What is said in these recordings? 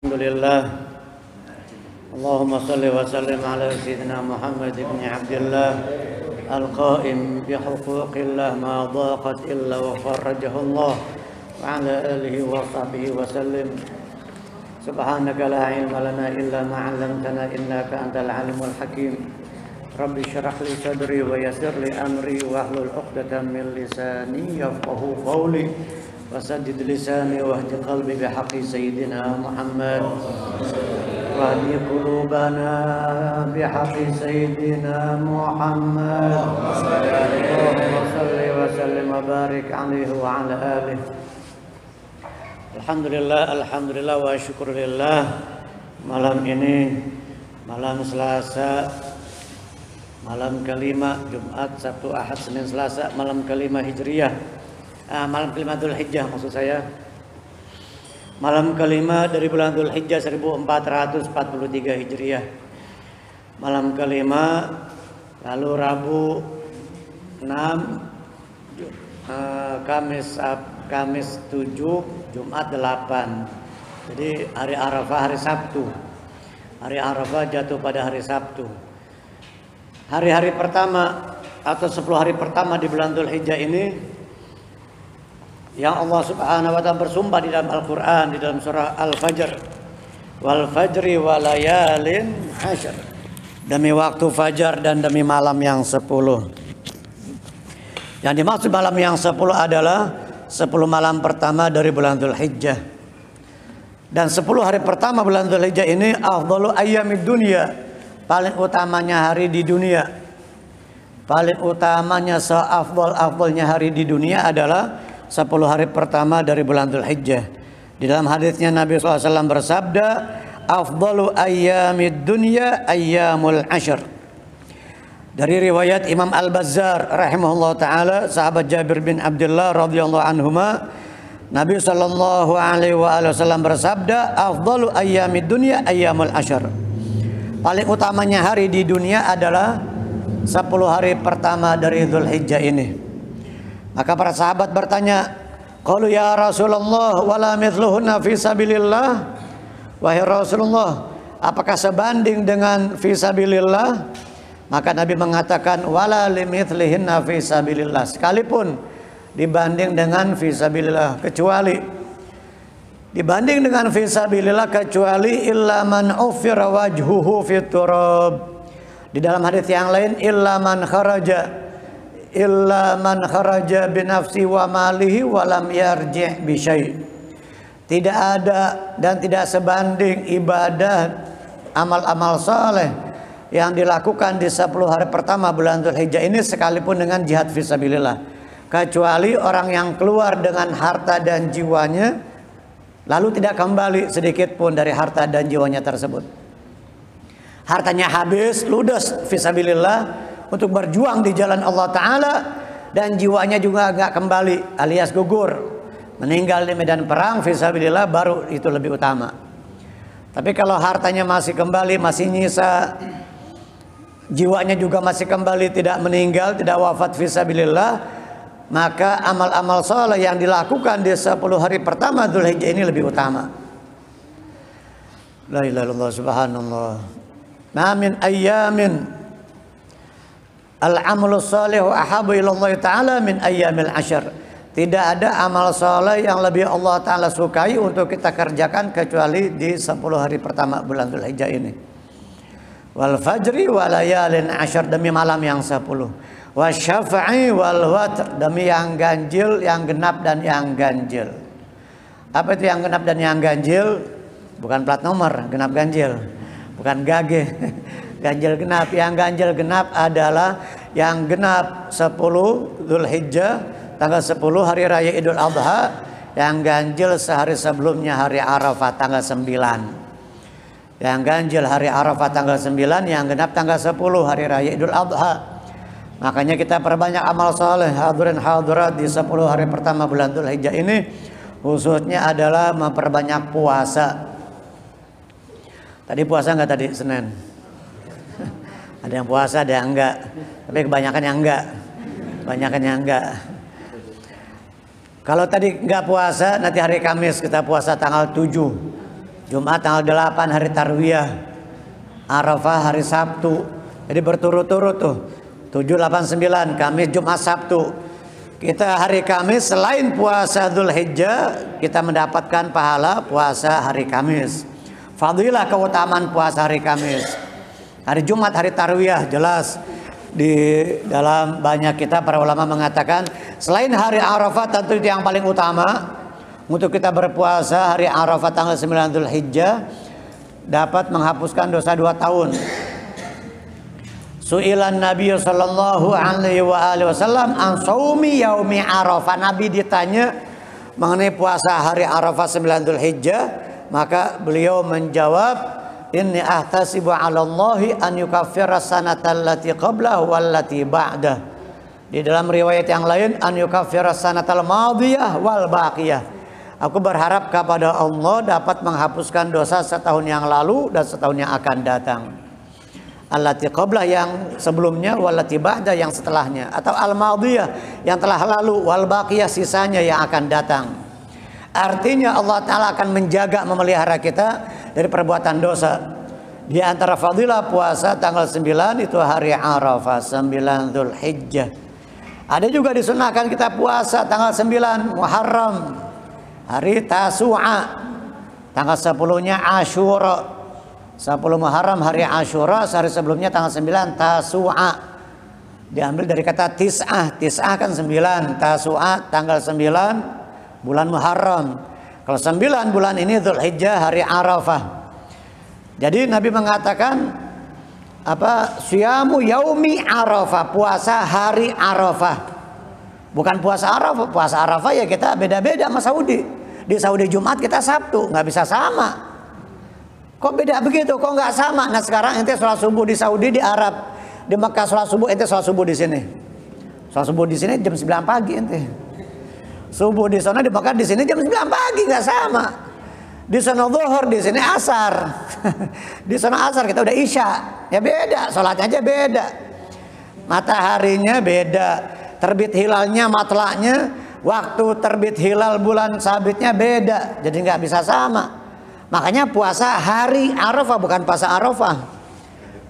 Alhamdulillah. Allahumma salli wa sallim ala sayyidina Muhammad ibn Abdullah al-qa'im bi huquqillah ma dhaqat illa wa farajahu Allah wa ala alihi wa sahbihi wa sallim. Subhanaka la ilma lana illa ma 'allamtana innaka antal alimul hakim. Rabbi shrah li sadri wa yassir li amri wa hlul 'uqdatam min lisani yafqahu qawli. Wasaddid lisani wahdi qalbi bihaqqi sayyidina Muhammad wahdi qulubana bihaqqi sayyidina Muhammad. Allahumma salli wa sallim wa barik alaihi wa ala alihi. Alhamdulillah wa syukurillah. Malam ini malam Selasa, malam kelima, Jumat, Sabtu, Ahad, Senin, Selasa, malam kelima Hijriyah. Malam kelima Dzul Hijjah maksud saya. Malam kelima dari bulan Dzul Hijjah 1443 Hijriah. Malam kelima, lalu Rabu 6, Kamis 7, Jumat 8. Jadi hari Arafah hari Sabtu. Hari Arafah jatuh pada hari Sabtu. Hari-hari pertama atau 10 hari pertama di bulan Dzul Hijjah ini yang Allah Subhanahu wa ta'ala bersumpah di dalam Al-Qur'an, di dalam surah Al-Fajr, wal fajri wa layalin ashr, demi waktu fajar dan demi malam yang 10. Yang dimaksud malam yang 10 adalah 10 malam pertama dari bulan Dzul Hijjah. Dan 10 hari pertama bulan Dzul Hijjah ini afdalu ayyamid dunya, paling utamanya hari di dunia. Paling utamanya seafdal-afdalnya hari di dunia adalah 10 hari pertama dari bulan Dzul Hijjah. Di dalam hadisnya Nabi SAW bersabda, afdalu ayyamid dunya ayyamul ashr. Dari riwayat Imam Al-Bazzar rahimahullah ta'ala, sahabat Jabir bin Abdullah radhiyallahu anhuma, Nabi SAW bersabda, afdalu ayyamid dunya ayyamul ashr. Paling utamanya hari di dunia adalah 10 hari pertama dari Dzul Hijjah ini. Maka para sahabat bertanya, qalu ya Rasulullah wala mithluhunna fi sabilillah. Wahai Rasulullah, apakah sebanding dengan fi sabilillah? Maka Nabi mengatakan wala limithlihinna fi sabilillah. Sekalipun dibanding dengan fi sabilillah, kecuali dibanding dengan fi sabilillah, kecuali illa man uffira wajhuhu fit turab. Di dalam hadis yang lain, illa man kharaja binafsi wa malihi walam yarji' bi syai'. Tidak ada dan tidak sebanding ibadah amal-amal saleh yang dilakukan di 10 hari pertama bulan Dzul Hijjah ini sekalipun dengan jihad fisabilillah, kecuali orang yang keluar dengan harta dan jiwanya lalu tidak kembali sedikit pun dari harta dan jiwanya tersebut. Hartanya habis, ludes fisabilillah untuk berjuang di jalan Allah Ta'ala, dan jiwanya juga agak kembali alias gugur, meninggal di medan perang fisabilillah, baru itu lebih utama. Tapi kalau hartanya masih kembali, masih nyisa, jiwanya juga masih kembali, tidak meninggal, tidak wafat fisabilillah, maka amal-amal saleh yang dilakukan di 10 hari pertama Dzul Hijjah ini lebih utama. La ilaha illallah, subhanallah. Ma min ayyamin al-amalu salihu ahabu ilallah ta'ala min ayyamil ashr. Tidak ada amal saleh yang lebih Allah Ta'ala sukai untuk kita kerjakan kecuali di 10 hari pertama bulan Dzul Hijjah ini. Wal fajri wa layalin ashr, demi malam yang 10. Wa syafa'i wal watr, demi yang ganjil, yang genap dan yang ganjil. Apa itu yang genap dan yang ganjil? Bukan plat nomor, genap ganjil. Bukan gage. Ganjil genap. Yang ganjil genap adalah yang genap 10 Dzul Hijjah tanggal 10 hari raya Idul Adha, yang ganjil sehari sebelumnya hari Arafah tanggal 9. Yang ganjil hari Arafah tanggal 9, yang genap tanggal 10 hari raya Idul Adha. Makanya kita perbanyak amal saleh hadirin hadirat di 10 hari pertama bulan Dzul Hijjah ini, khususnya adalah memperbanyak puasa. Tadi puasa enggak tadi Senin? Ada yang puasa, ada yang enggak. Tapi kebanyakan yang enggak. Kebanyakan yang enggak. Kalau tadi enggak puasa, nanti hari Kamis kita puasa tanggal 7. Jumat tanggal 8 hari Tarwiyah, Arafah hari Sabtu. Jadi berturut-turut tuh 7, 8, 9, Kamis, Jumat, Sabtu. Kita hari Kamis selain puasa Dzulhijjah, kita mendapatkan pahala puasa hari Kamis. Fadilah keutamaan puasa hari Kamis. Hari Jumat hari Tarwiyah jelas di dalam banyak kita para ulama mengatakan selain hari Arafah tentu itu yang paling utama untuk kita berpuasa hari Arafah tanggal 9 Dzulhijjah dapat menghapuskan dosa 2 tahun. Su'ilan Nabi sallallahu alaihi wasallam an shaumi yaumi Arafah. Nabi ditanya mengenai puasa hari Arafah 9 Dzulhijjah, maka beliau menjawab, inni ahtasibu 'ala Allahi an yukaffira sanata allati qablahu wallati ba'dah. Di dalam riwayat yang lain an yukaffira sanatal madiyah wal baqiyah. Aku berharap kepada Allah dapat menghapuskan dosa setahun yang lalu dan setahun yang akan datang. Allati qablah yang sebelumnya, wallati ba'da yang setelahnya, atau al-madiyah yang telah lalu, wal baqiyah sisanya yang akan datang. Artinya Allah Ta'ala akan menjaga, memelihara kita dari perbuatan dosa. Di antara fadilah puasa tanggal 9 itu hari Arafah 9 Dzulhijjah. Ada juga disunahkan kita puasa tanggal 9 Muharram, hari Tasu'a, tanggal 10-nya Asyura. 10 Muharram hari Asyura, sehari sebelumnya tanggal 9 Tasu'a. Diambil dari kata tis'ah. Tis'ah kan 9, Tasu'a tanggal 9 bulan Muharram. Kalau 9 bulan ini Dzulhijjah hari Arafah. Jadi Nabi mengatakan apa? Siyamu yaumi Arafah, puasa hari Arafah. Bukan puasa Arafah. Puasa Arafah ya kita beda-beda sama Saudi. Di Saudi Jumat, kita Sabtu, nggak bisa sama. Kok beda begitu? Kok nggak sama? Nah sekarang ente sholat subuh di Saudi, di Arab, di Mekah sholat subuh, ente sholat subuh di sini. Sholat subuh di sini jam 9 pagi ente. Subuh di sana, di Mekah, di sini jam 9 pagi, nggak sama. Di sana zuhur, di sini asar. Di sana asar, kita udah isya. Ya beda, sholatnya aja beda. Mataharinya beda, terbit hilalnya, matlaknya, waktu terbit hilal bulan sabitnya beda. Jadi nggak bisa sama. Makanya puasa hari Arafah, bukan puasa Arafah.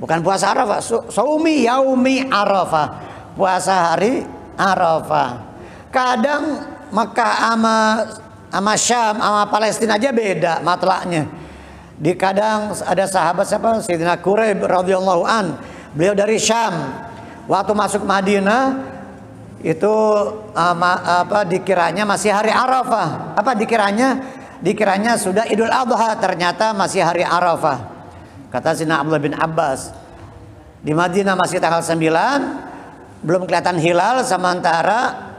Bukan puasa Arafah. Saumi yaumi Arafah, puasa hari Arafah. Kadang Mekah sama Syam sama Palestina aja beda matlaknya. Di kadang ada sahabat siapa? Sayyidina Quraib radhiyallahu an. Beliau dari Syam. Waktu masuk Madinah itu dikiranya masih hari Arafah. Dikiranya sudah Idul Adha, ternyata masih hari Arafah. Kata Sayyidina Abdullah bin Abbas, di Madinah masih tanggal 9, belum kelihatan hilal, sementara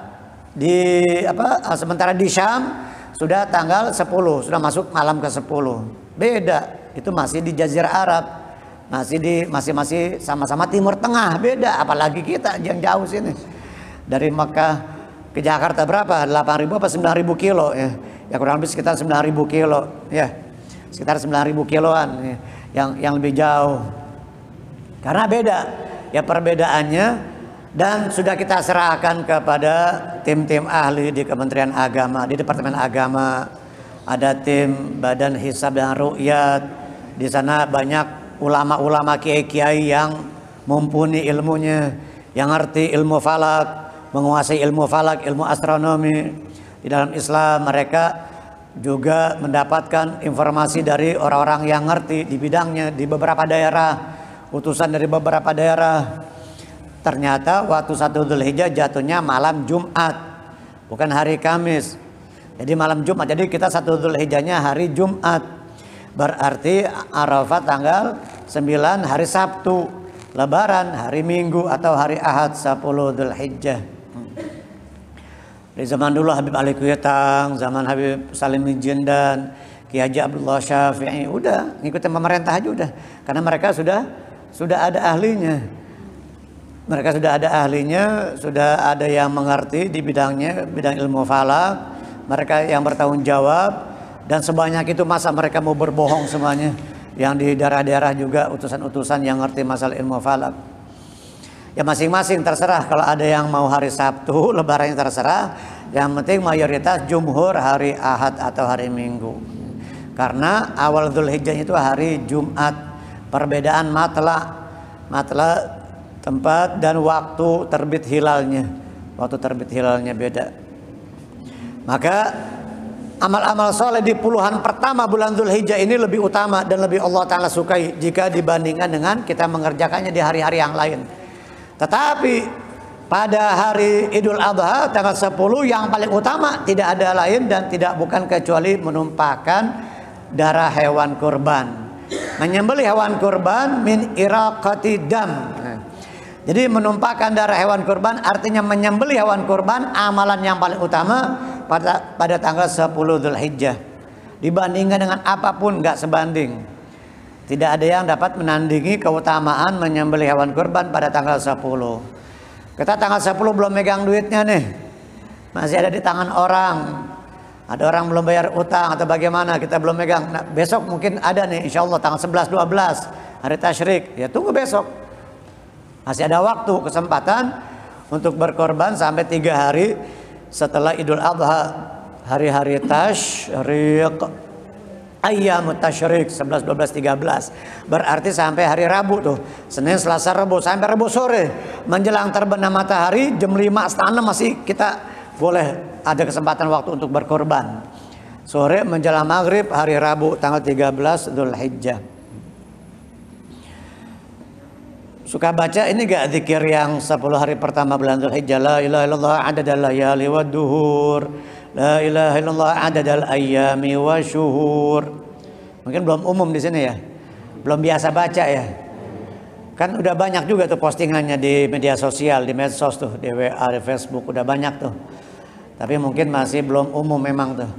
di Syam sudah tanggal 10, sudah masuk malam ke-10. Beda, itu masih di Jazirah Arab. Masih sama-sama Timur Tengah, beda, apalagi kita yang jauh sini. Dari Mekah ke Jakarta berapa? 8.000 apa 9.000 kilo ya. Ya kurang lebih sekitar 9.000 kilo ya. Sekitar 9.000 kiloan ya. Yang lebih jauh. Karena beda ya perbedaannya, dan sudah kita serahkan kepada tim-tim ahli di Kementerian Agama, di Departemen Agama. Ada tim Badan Hisab dan Ru'yat. Di sana banyak ulama-ulama kiai-kiai yang mumpuni ilmunya, yang ngerti ilmu falak, menguasai ilmu falak, ilmu astronomi. Di dalam Islam mereka juga mendapatkan informasi dari orang-orang yang ngerti di bidangnya di beberapa daerah, utusan dari beberapa daerah. Ternyata waktu 1 Dzulhijjah jatuhnya malam Jumat, bukan hari Kamis. Jadi malam Jumat, jadi kita 1 Dzulhijjahnya hari Jumat. Berarti Arafah tanggal 9 hari Sabtu, Lebaran hari Minggu atau hari Ahad 10 Dzulhijjah. Dari zaman dulu Habib Ali Kuyetang, zaman Habib Salim Jindan, Ki Haji Abdullah Syafi'i, udah ngikutin pemerintah aja udah. Karena mereka sudah ada ahlinya. Mereka sudah ada ahlinya, sudah ada yang mengerti di bidangnya, bidang ilmu falak. Mereka yang bertanggung jawab, dan sebanyak itu masa mereka mau berbohong semuanya. Yang di daerah-daerah juga utusan-utusan yang ngerti masalah ilmu falak. Ya masing-masing terserah, kalau ada yang mau hari Sabtu, Lebarannya terserah. Yang penting mayoritas jumhur hari Ahad atau hari Minggu. Karena awal Dzulhijjah itu hari Jumat. Perbedaan matla tempat dan waktu terbit hilalnya. Waktu terbit hilalnya beda. Maka amal-amal soleh di puluhan pertama bulan Dzulhijjah ini lebih utama dan lebih Allah Ta'ala sukai jika dibandingkan dengan kita mengerjakannya di hari-hari yang lain. Tetapi pada hari Idul Adha tanggal 10 yang paling utama tidak ada lain dan tidak bukan kecuali menumpahkan darah hewan kurban. Menyembelih hewan kurban min iraqati dam. Jadi menumpahkan darah hewan kurban artinya menyembelih hewan kurban amalan yang paling utama pada tanggal 10 Dzulhijjah. Dibandingkan dengan apapun nggak sebanding. Tidak ada yang dapat menandingi keutamaan menyembelih hewan kurban pada tanggal 10. Kita tanggal 10 belum megang duitnya nih. Masih ada di tangan orang. Ada orang belum bayar utang atau bagaimana kita belum megang. Nah, besok mungkin ada nih insya Allah tanggal 11, 12 hari tasyrik. Ya tunggu besok. Masih ada waktu kesempatan untuk berkorban sampai 3 hari setelah Idul Adha. Hari-hari tasyrik, ayyamut tasyrik 11, 12, 13. Berarti sampai hari Rabu tuh. Senin, Selasa, Rabu sampai Rabu sore menjelang terbenam matahari jam 5 setengah masih kita boleh ada kesempatan waktu untuk berkorban. Sore menjelang maghrib hari Rabu tanggal 13 Dzulhijjah. Suka baca ini gak zikir yang 10 hari pertama bulan Dzulhijjah? La ilaha illallah adadal layali wad duhur, la ilaha illallah adadal ayyami wasyuhur. Mungkin belum umum di sini ya. Belum biasa baca ya. Kan udah banyak juga tuh postingannya di media sosial, di medsos tuh, di WA, di Facebook udah banyak tuh. Tapi mungkin masih belum umum memang tuh.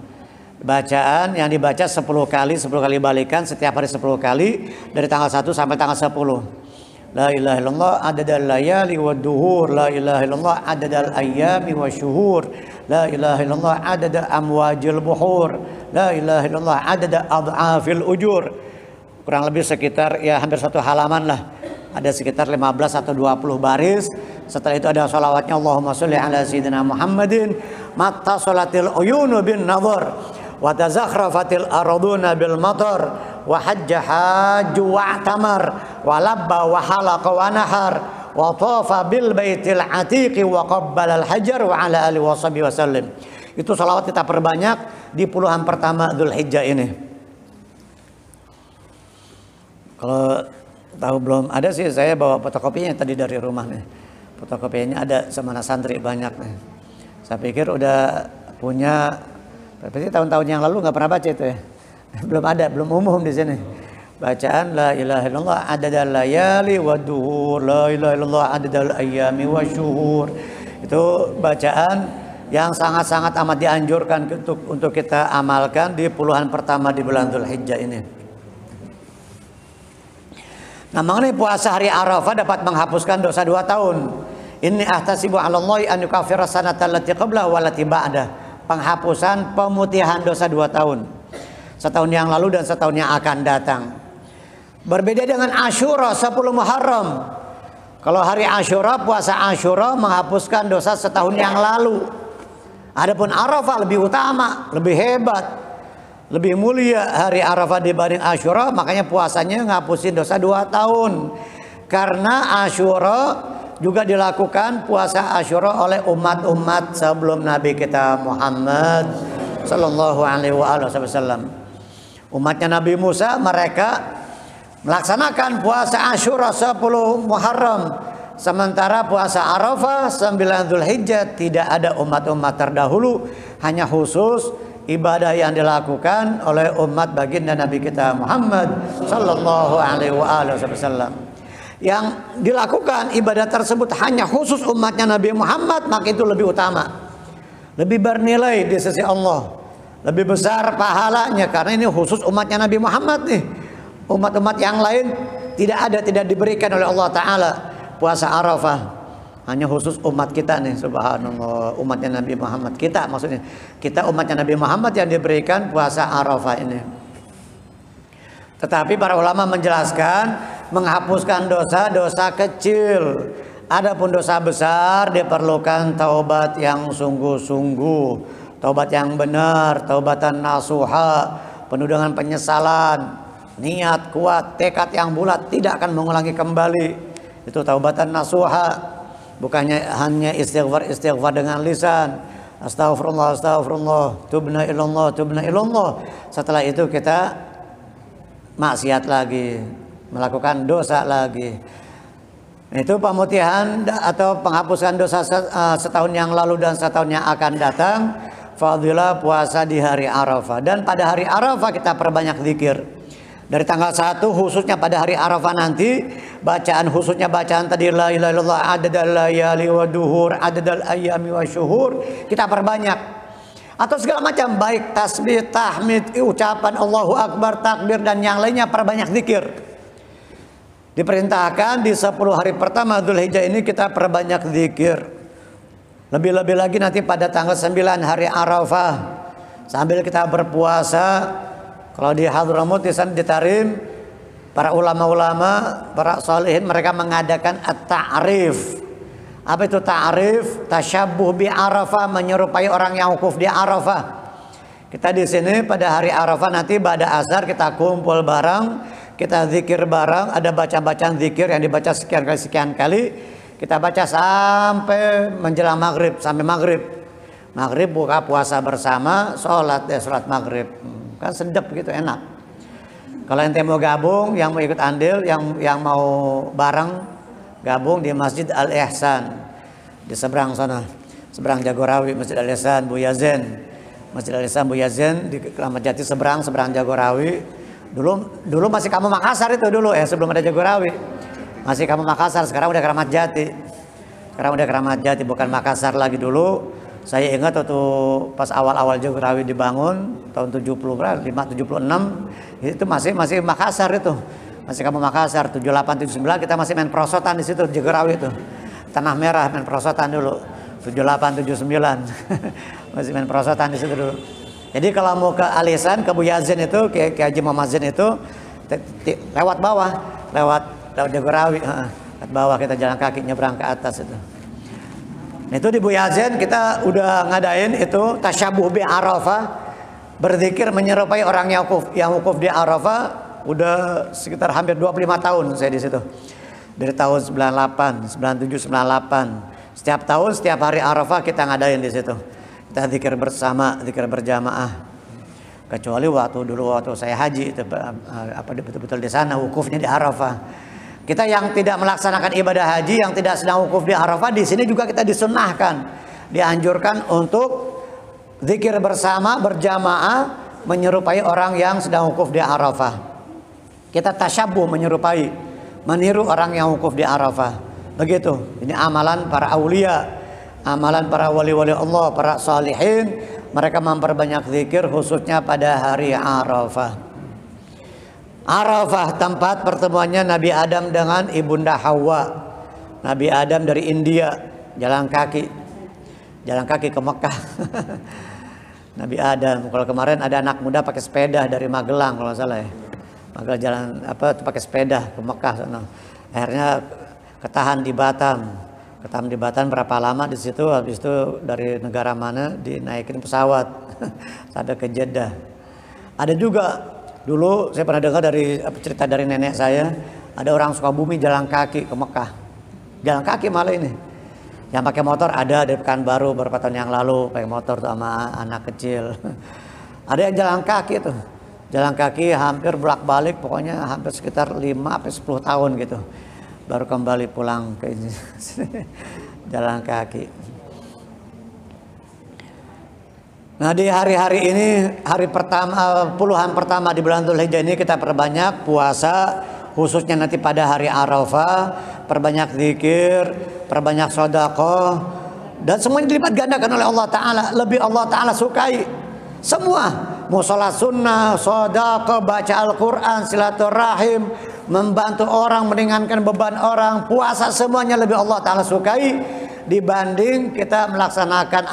Bacaan yang dibaca 10 kali balikan setiap hari 10 kali dari tanggal 1 sampai tanggal 10. La ilaha illallah adadal layali wad duhur, la ilaha illallah adadal ayyami wasyuhur, la ilaha illallah adada amwajil buhur, la ilaha illallah adada ad'afil ujur. Kurang lebih sekitar ya hampir 1 halaman lah. Ada sekitar 15 atau 20 baris. Setelah itu ada salawatnya Allahumma sholli ala sayyidina Muhammadin matta sholatil uyunu bin nadhar wa tazakhrafatil arduna bil matar wa hajja hajju wa tamar wa labba wa halaqa wa nahar wa tafa bil baitil atiqi wa qabbala al hajar wa ala alihi wa sahbihi wasallam. Itu salawat kita perbanyak di puluhan pertama Dzulhijjah ini. Kalau tahu belum ada sih, saya bawa fotokopinya tadi dari rumah nih. Fotokopinya ada sama anak santri banyak nih. Saya pikir udah punya, tapi tahun-tahun yang lalu nggak pernah baca itu ya. Belum ada, belum umum di sini. Bacaan la ilaha illallah adadal layali wad duhur, la ilaha illallah adadal ayyami wasyuhur. Itu bacaan yang sangat-sangat amat dianjurkan untuk kita amalkan di puluhan pertama di bulan Dzulhijjah ini. Nah, mengenai puasa hari Arafah dapat menghapuskan dosa 2 tahun. Inni ahtasibu 'ala Allahi an yukaffira sanata allati qabla wa allati ba'da. Penghapusan pemutihan dosa 2 tahun. Setahun yang lalu dan setahun yang akan datang. Berbeda dengan Asyura 10 Muharram. Kalau hari Asyura, puasa Asyura menghapuskan dosa setahun yang lalu. Adapun Arafah lebih utama, lebih hebat, lebih mulia hari Arafah dibanding Asyura, makanya puasanya ngapusin dosa 2 tahun. Karena Asyura juga dilakukan puasa Asyura oleh umat-umat sebelum Nabi kita Muhammad sallallahu alaihi wasallam. Umatnya Nabi Musa mereka melaksanakan puasa Asyura 10 Muharram, sementara puasa Arafah 9 Dzulhijjah tidak ada umat-umat terdahulu, hanya khusus ibadah yang dilakukan oleh umat baginda Nabi kita Muhammad sallallahu alaihi wasallam. Yang dilakukan ibadah tersebut hanya khusus umatnya Nabi Muhammad, maka itu lebih utama, lebih bernilai di sisi Allah, lebih besar pahalanya karena ini khusus umatnya Nabi Muhammad nih. Umat-umat yang lain tidak diberikan oleh Allah Ta'ala puasa Arafah, hanya khusus umat kita nih, subhanallah, umatnya Nabi Muhammad. Kita maksudnya, kita umatnya Nabi Muhammad yang diberikan puasa Arafah ini. Tetapi para ulama menjelaskan menghapuskan dosa-dosa kecil. Adapun dosa besar diperlukan taubat yang sungguh-sungguh, taubat yang benar, taubatan nasuha, penuh dengan penyesalan, niat kuat, tekad yang bulat, tidak akan mengulangi kembali. Itu taubatan nasuha, bukannya hanya istighfar dengan lisan, astagfirullah astagfirullah, tubna ilallah tubna ilallah. Setelah itu kita maksiat lagi, melakukan dosa lagi. Itu pemutihan atau penghapusan dosa setahun yang lalu dan setahun yang akan datang. Fadilah puasa di hari Arafah. Dan pada hari Arafah kita perbanyak zikir. Dari tanggal 1 khususnya pada hari Arafah nanti, bacaan khususnya bacaan tadi la ilaha illallah adadal layali wa duhur adadal ayyami wa syuhur, kita perbanyak. Atau segala macam, baik tasbih, tahmid, ucapan Allahu Akbar, takbir dan yang lainnya, perbanyak zikir. Diperintahkan di 10 hari pertama Dzulhijjah ini kita perbanyak zikir. Lebih-lebih lagi nanti pada tanggal 9 hari Arafah, sambil kita berpuasa. Kalau di Hadramut di sana di Tarim, para ulama-ulama, para sholihin mereka mengadakan at-ta'rif. Apa itu ta'rif? Tasyabbuh bi Arafah, menyerupai orang yang wukuf di Arafah. Kita di sini pada hari Arafah nanti pada asar kita kumpul bareng, kita zikir bareng, ada bacaan zikir yang dibaca sekian kali. Kita baca sampai menjelang maghrib, sampai maghrib. Maghrib buka puasa bersama, sholat maghrib. Kan sedap gitu, enak. Kalau ente mau gabung, yang mau ikut andil, yang mau bareng, gabung di Masjid Al-Ihsan di seberang sana, seberang Jagorawi, Masjid Al-Ihsan Bu Yazen. Masjid Al-Ihsan Bu Yazen di Kramat Jati seberang Jagorawi. Dulu masih Kampung Makassar itu dulu ya, sebelum ada Jagorawi. Masih Kampung Makassar, sekarang udah Kramat Jati. Sekarang udah Kramat Jati, bukan Makassar lagi dulu. Saya ingat waktu pas awal-awal Jagorawi dibangun tahun 76 itu masih Makassar itu. Masih Kampung Makassar 78 79 kita masih main prosotan di situ Jagorawi itu. Tanah Merah main prosotan dulu. 78 79 masih main prosotan di situ dulu. Jadi kalau mau ke Alisan, ke Bu Yazin itu, ke Haji Muhammad Zain itu lewat bawah, lewat Jagorawi, lewat bawah kita jalan kaki nyebrang ke atas itu. Nah, itu di Bu Yazin kita udah ngadain itu tasyabuh bi Arafah, berzikir menyerupai orang yang wukuf di Arafah. Udah sekitar hampir 25 tahun saya di situ. Dari tahun 98, 97, 98. Setiap tahun, setiap hari Arafah kita ngadain di situ. Kita zikir bersama, zikir berjamaah. Kecuali waktu saya haji itu betul-betul di sana wukufnya di Arafah. Kita yang tidak melaksanakan ibadah haji, yang tidak sedang wukuf di Arafah, di sini juga kita disunnahkan, dianjurkan untuk zikir bersama berjamaah menyerupai orang yang sedang wukuf di Arafah. Kita tasyabbuh menyerupai, meniru orang yang wukuf di Arafah. Begitu. Ini amalan para aulia. Amalan para wali-wali Allah, para salihin, mereka memperbanyak zikir khususnya pada hari Arafah. Arafah tempat pertemuannya Nabi Adam dengan ibunda Hawa. Nabi Adam dari India jalan kaki ke Mekah. Nabi Adam. Kalau kemarin ada anak muda pakai sepeda dari Magelang kalau salah ya. Magelang jalan pakai sepeda ke Mekah sana. Akhirnya ketahan di Batam. Berapa lama di situ, habis itu dari negara mana dinaikin pesawat sampai ke Jeddah. Ada juga dulu saya pernah dengar dari cerita dari nenek saya, ada orang Sukabumi jalan kaki ke Mekah. Jalan kaki malah ini. Yang pakai motor ada di Pekanbaru beberapa tahun yang lalu, pakai motor tuh sama anak kecil. Ada yang jalan kaki tuh. Jalan kaki hampir bolak-balik, pokoknya hampir sekitar 5-10 tahun gitu. Baru kembali pulang ke ini. Jalan kaki. Nah, di hari-hari ini, hari pertama, puluhan pertama di bulan Dzulhijjah ini kita perbanyak puasa, khususnya nanti pada hari Arafah, perbanyak zikir, perbanyak sedekah, dan semuanya dilipat gandakan oleh Allah Ta'ala. Lebih Allah Ta'ala sukai semua, mau sholat sunnah, sedekah, baca Al-Quran, silaturahim, membantu orang, meringankan beban orang, puasa, semuanya lebih Allah Ta'ala sukai dibanding kita melaksanakan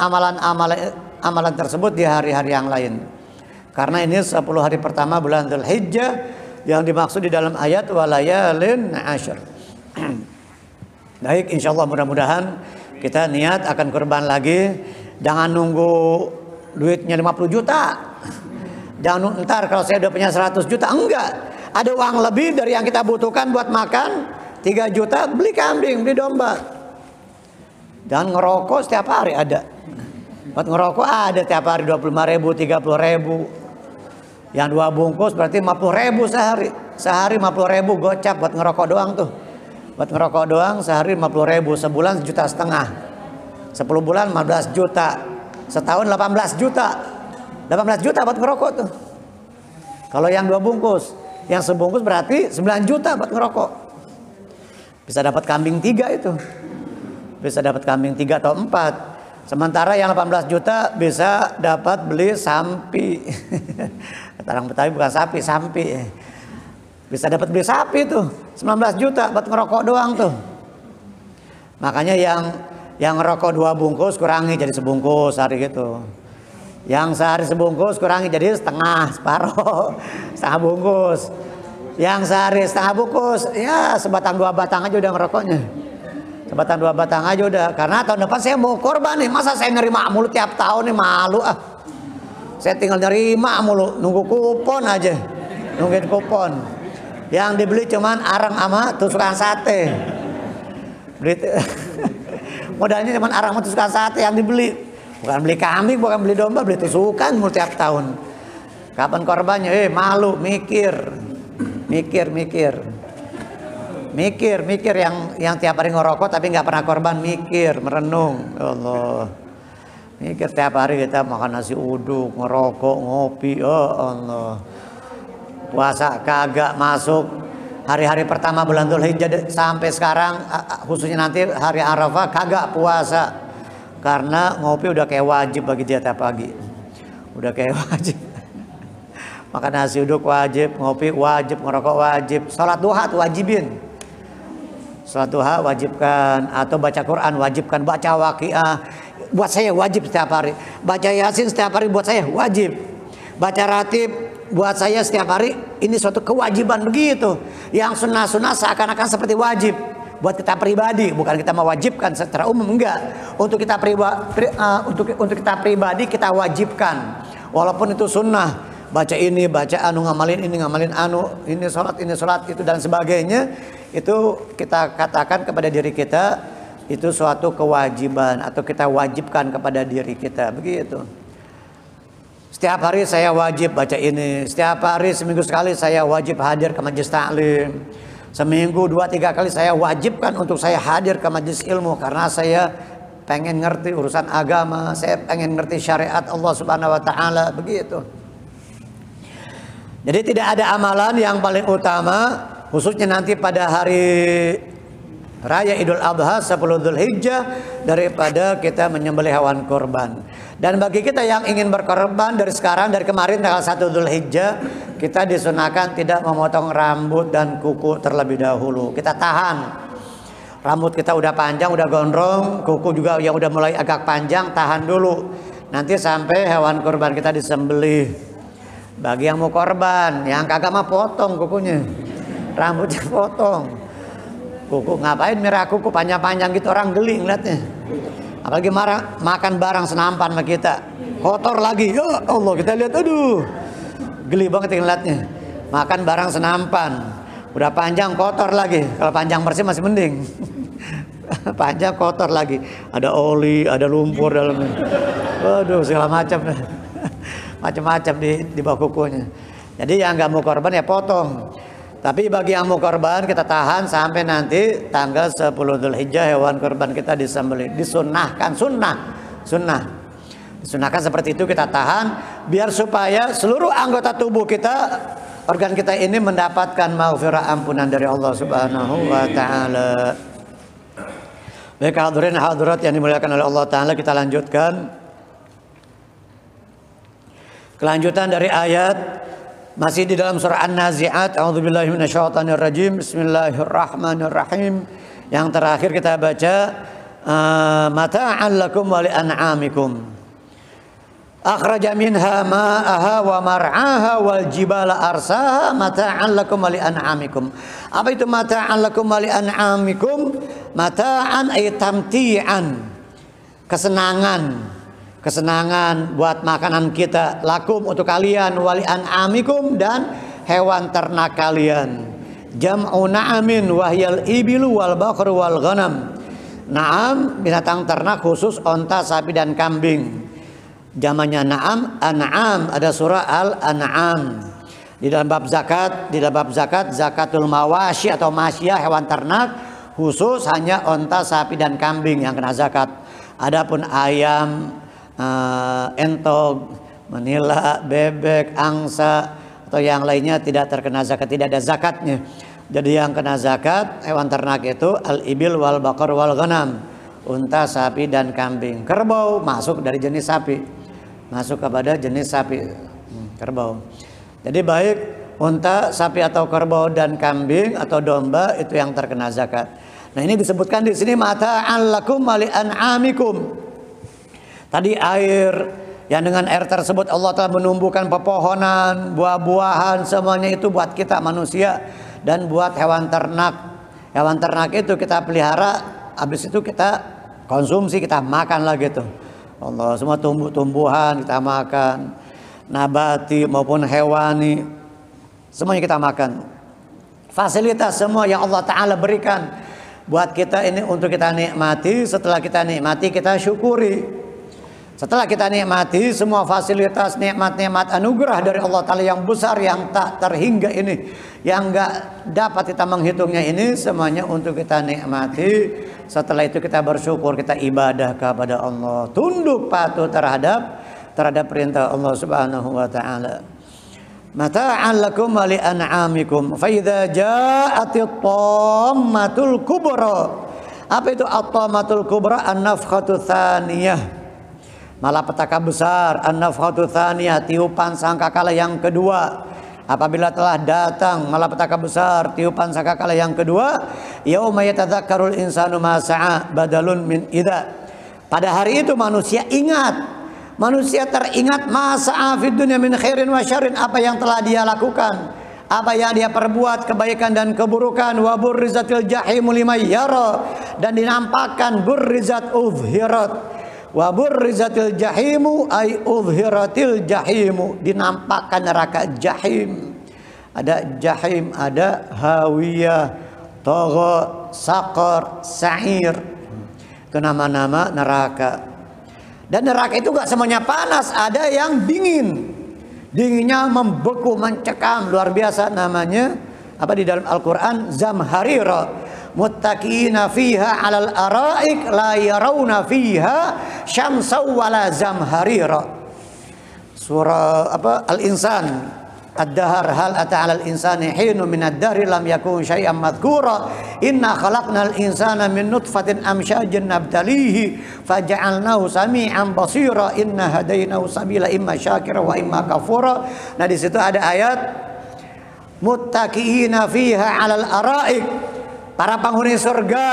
amalan tersebut di hari-hari yang lain. Karena ini 10 hari pertama bulan Dzulhijjah yang dimaksud di dalam ayat walayalin ashar. Baik, insyaallah mudah-mudahan kita niat akan kurban lagi. Jangan nunggu duitnya 50 juta. Jangan ntar kalau saya udah punya 100 juta, enggak. Ada uang lebih dari yang kita butuhkan buat makan, 3 juta beli kambing, beli domba. Jangan ngerokok setiap hari ada. Buat ngerokok ada tiap hari 25.000, 30.000. Yang 2 bungkus berarti 50.000 sehari. Sehari 50.000 gocap buat ngerokok doang tuh. Buat ngerokok doang sehari 50.000, sebulan 1,5 juta. 10 bulan 15 juta. Setahun 18 juta. 18 juta buat ngerokok tuh. Kalau yang 2 bungkus, yang sebungkus berarti 9 juta buat ngerokok. Bisa dapat kambing 3 itu. Bisa dapat kambing 3 atau 4. Sementara yang 18 juta bisa dapat beli sampi. Orang Betawi bukan sapi, sampi. Bisa dapat beli sapi tuh. 19 juta buat ngerokok doang tuh. Makanya yang ngerokok 2 bungkus kurangi jadi sebungkus hari gitu. Yang sehari sebungkus kurangi jadi separuh, setengah bungkus. Yang sehari setengah bungkus, ya sebatang 2 batang aja udah ngerokoknya. Sebatang 2 batang aja udah. Karena tahun depan saya mau korban nih, masa saya nerima mulu tiap tahun nih, malu ah. Saya tinggal nerima mulu, nunggu kupon aja, nungguin kupon. Yang dibeli cuman arang sama tusukan sate. Beli modalnya cuman arang sama tusukan sate yang dibeli. Bukan beli kambing, bukan beli domba, beli tusukan mulu tiap tahun. Kapan korbannya? Malu, mikir yang tiap hari ngerokok tapi nggak pernah korban, mikir, merenung. Ya Allah, mikir tiap hari kita makan nasi uduk, ngerokok, ngopi. Oh Allah, puasa kagak masuk. Hari-hari pertama bulan Dzulhijjah sampai sekarang, khususnya nanti hari Arafah kagak puasa. Karena ngopi udah kayak wajib bagi dia tiap pagi. Udah kayak wajib. Makan nasi uduk wajib, ngopi wajib, ngerokok wajib. Salat duha tuh wajibin. Salat duha wajibkan. Atau baca Quran wajibkan. Baca waqiah buat saya wajib setiap hari. Baca Yasin setiap hari buat saya wajib. Baca ratib buat saya setiap hari. Ini suatu kewajiban begitu. Yang sunnah-sunnah seakan-akan seperti wajib. Buat kita pribadi, bukan kita mewajibkan secara umum, enggak. Untuk kita pribadi kita wajibkan, walaupun itu sunnah. Baca ini, baca anu, ngamalin ini, ngamalin anu, ini sholat itu dan sebagainya. Itu kita katakan kepada diri kita itu suatu kewajiban atau kita wajibkan kepada diri kita, begitu. Setiap hari saya wajib baca ini, setiap hari seminggu sekali saya wajib hadir ke majelis taklim. Seminggu 2-3 kali saya wajibkan untuk saya hadir ke majelis ilmu karena saya pengen ngerti urusan agama, saya pengen ngerti syariat Allah Subhanahu wa taala, begitu. Jadi tidak ada amalan yang paling utama khususnya nanti pada hari Raya Idul Adha 10 Dzulhijjah daripada kita menyembelih hewan kurban. Dan bagi kita yang ingin berkorban dari sekarang, dari kemarin tanggal 1 Dzulhijjah, kita disunahkan tidak memotong rambut dan kuku terlebih dahulu. Kita tahan. Rambut kita udah panjang, udah gondrong, kuku juga yang udah mulai agak panjang, tahan dulu. Nanti sampai hewan kurban kita disembelih. Bagi yang mau korban, yang kagak mah potong kukunya. Rambutnya potong. Kuku ngapain merah kuku panjang-panjang gitu, orang geli ngeliatnya. Apalagi makan barang senampan sama kita, kotor lagi, ya Allah, kita lihat, aduh, geli banget ngeliatnya. Makan barang senampan, udah panjang kotor lagi. Kalau panjang bersih masih mending. Panjang kotor lagi, ada oli, ada lumpur dalamnya. Waduh, segala macam, macam-macam di bawah kukunya. Jadi yang nggak mau korban ya potong. Tapi bagi yang mau korban kita tahan sampai nanti tanggal 10 Dzulhijjah hewan korban kita disembelih. Disunnahkan, sunnah. Disunahkan seperti itu, kita tahan biar supaya seluruh anggota tubuh kita, organ kita ini mendapatkan maghfirah, ampunan dari Allah Subhanahu wa taala. Baik hadirin hadirat yang dimuliakan oleh Allah taala, kita lanjutkan. Kelanjutan dari ayat masih di dalam surah An-Nazi'at. A'udzubillahi minasyaitonirrajim. Bismillahirrahmanirrahim. Yang terakhir kita baca mata'an lakum wa li'an'amikum. Akhraja minha ma'aha wa mar'aha wal jibala arsaha mata'an lakum wa li'an'amikum. Apa itu mata'an lakum wa li'an'amikum? Mata'an ay tamti'an. Kesenangan kesenangan buat makanan kita, lakum untuk kalian, wali an'amikum dan hewan ternak kalian. Jam'u na'amin wahyal ibilu wal baqru wal ghanam. Na'am binatang ternak khusus onta, sapi dan kambing. Jamannya na'am, an'am, ada surah Al-An'am. Di dalam bab zakat, zakatul mawashi atau masyiyah hewan ternak khusus hanya onta, sapi dan kambing yang kena zakat. Adapun ayam, entog, menila, bebek, angsa atau yang lainnya tidak terkena zakat, tidak ada zakatnya. Jadi yang kena zakat hewan ternak itu al-ibil wal baqar wal ghanam, unta, sapi dan kambing. Kerbau masuk dari jenis sapi, masuk kepada jenis sapi, kerbau. Jadi baik unta, sapi atau kerbau dan kambing atau domba itu yang terkena zakat. Nah ini disebutkan di sini mata'an lakum wa li an'amikum. Tadi air, yang dengan air tersebut Allah telah menumbuhkan pepohonan, buah-buahan, semuanya itu buat kita manusia dan buat hewan ternak. Hewan ternak itu kita pelihara, habis itu kita konsumsi, kita makan lagi tuh. Allah, semua tumbuh-tumbuhan kita makan, nabati maupun hewani, semuanya kita makan. Fasilitas semua yang Allah Ta'ala berikan buat kita ini untuk kita nikmati. Setelah kita nikmati, kita syukuri. Setelah kita nikmati semua fasilitas, nikmat-nikmat anugerah dari Allah Ta'ala yang besar, yang tak terhingga ini, yang gak dapat kita menghitungnya ini, semuanya untuk kita nikmati. Setelah itu kita bersyukur, kita ibadah kepada Allah, tunduk patuh terhadap perintah Allah Subhanahu wa Ta'ala. Mata'an lakum wa li an'amikum fa idza ja'atit tammatul kubra. Apa itu at-tammatul kubra? An-nafkhatu tsaniyah, malapetaka besar. An-nafkhatu tsaniyah, tiupan sangkakala yang kedua. Apabila telah datang malapetaka besar, tiupan sangkakala yang kedua, yauma yatadzakkarul insanu ma sa'a badalun min idza. Pada hari itu manusia ingat, manusia teringat masa afid dunya min khairin wa syarrin, apa yang telah dia lakukan, apa yang dia perbuat, kebaikan dan keburukan. Wa burrizatil jahimu liman yara, dan dinampakkan burrizat uzhirat. Wa burrizatil jahimu ay uzhiratil jahimu, dinampakkan neraka jahim. Ada jahim, ada hawiyah, tagha, saqar, sa'ir. Itu nama-nama neraka. Dan neraka itu gak semuanya panas, ada yang dingin. Dinginnya membeku, mencekam, luar biasa. Namanya apa di dalam Al-Quran? Zamharira. Muttaqina fiha alal araik la yarawna fiha syamsaw wala zamharira. Surah apa? Al-Insan. Ad-dahar hal ata 'alal insani hinu min ad-dahri lam yakun syai'an madhkura. Inna khalaqnal insana min nutfatin amsyajin nabtalihi faja'alnahu sami'an basira. Inna hadainahu sabila imma syakira wa imma kafura. Nah di situ ada ayat muttaqiina fiha 'alal araik. Para penghuni surga,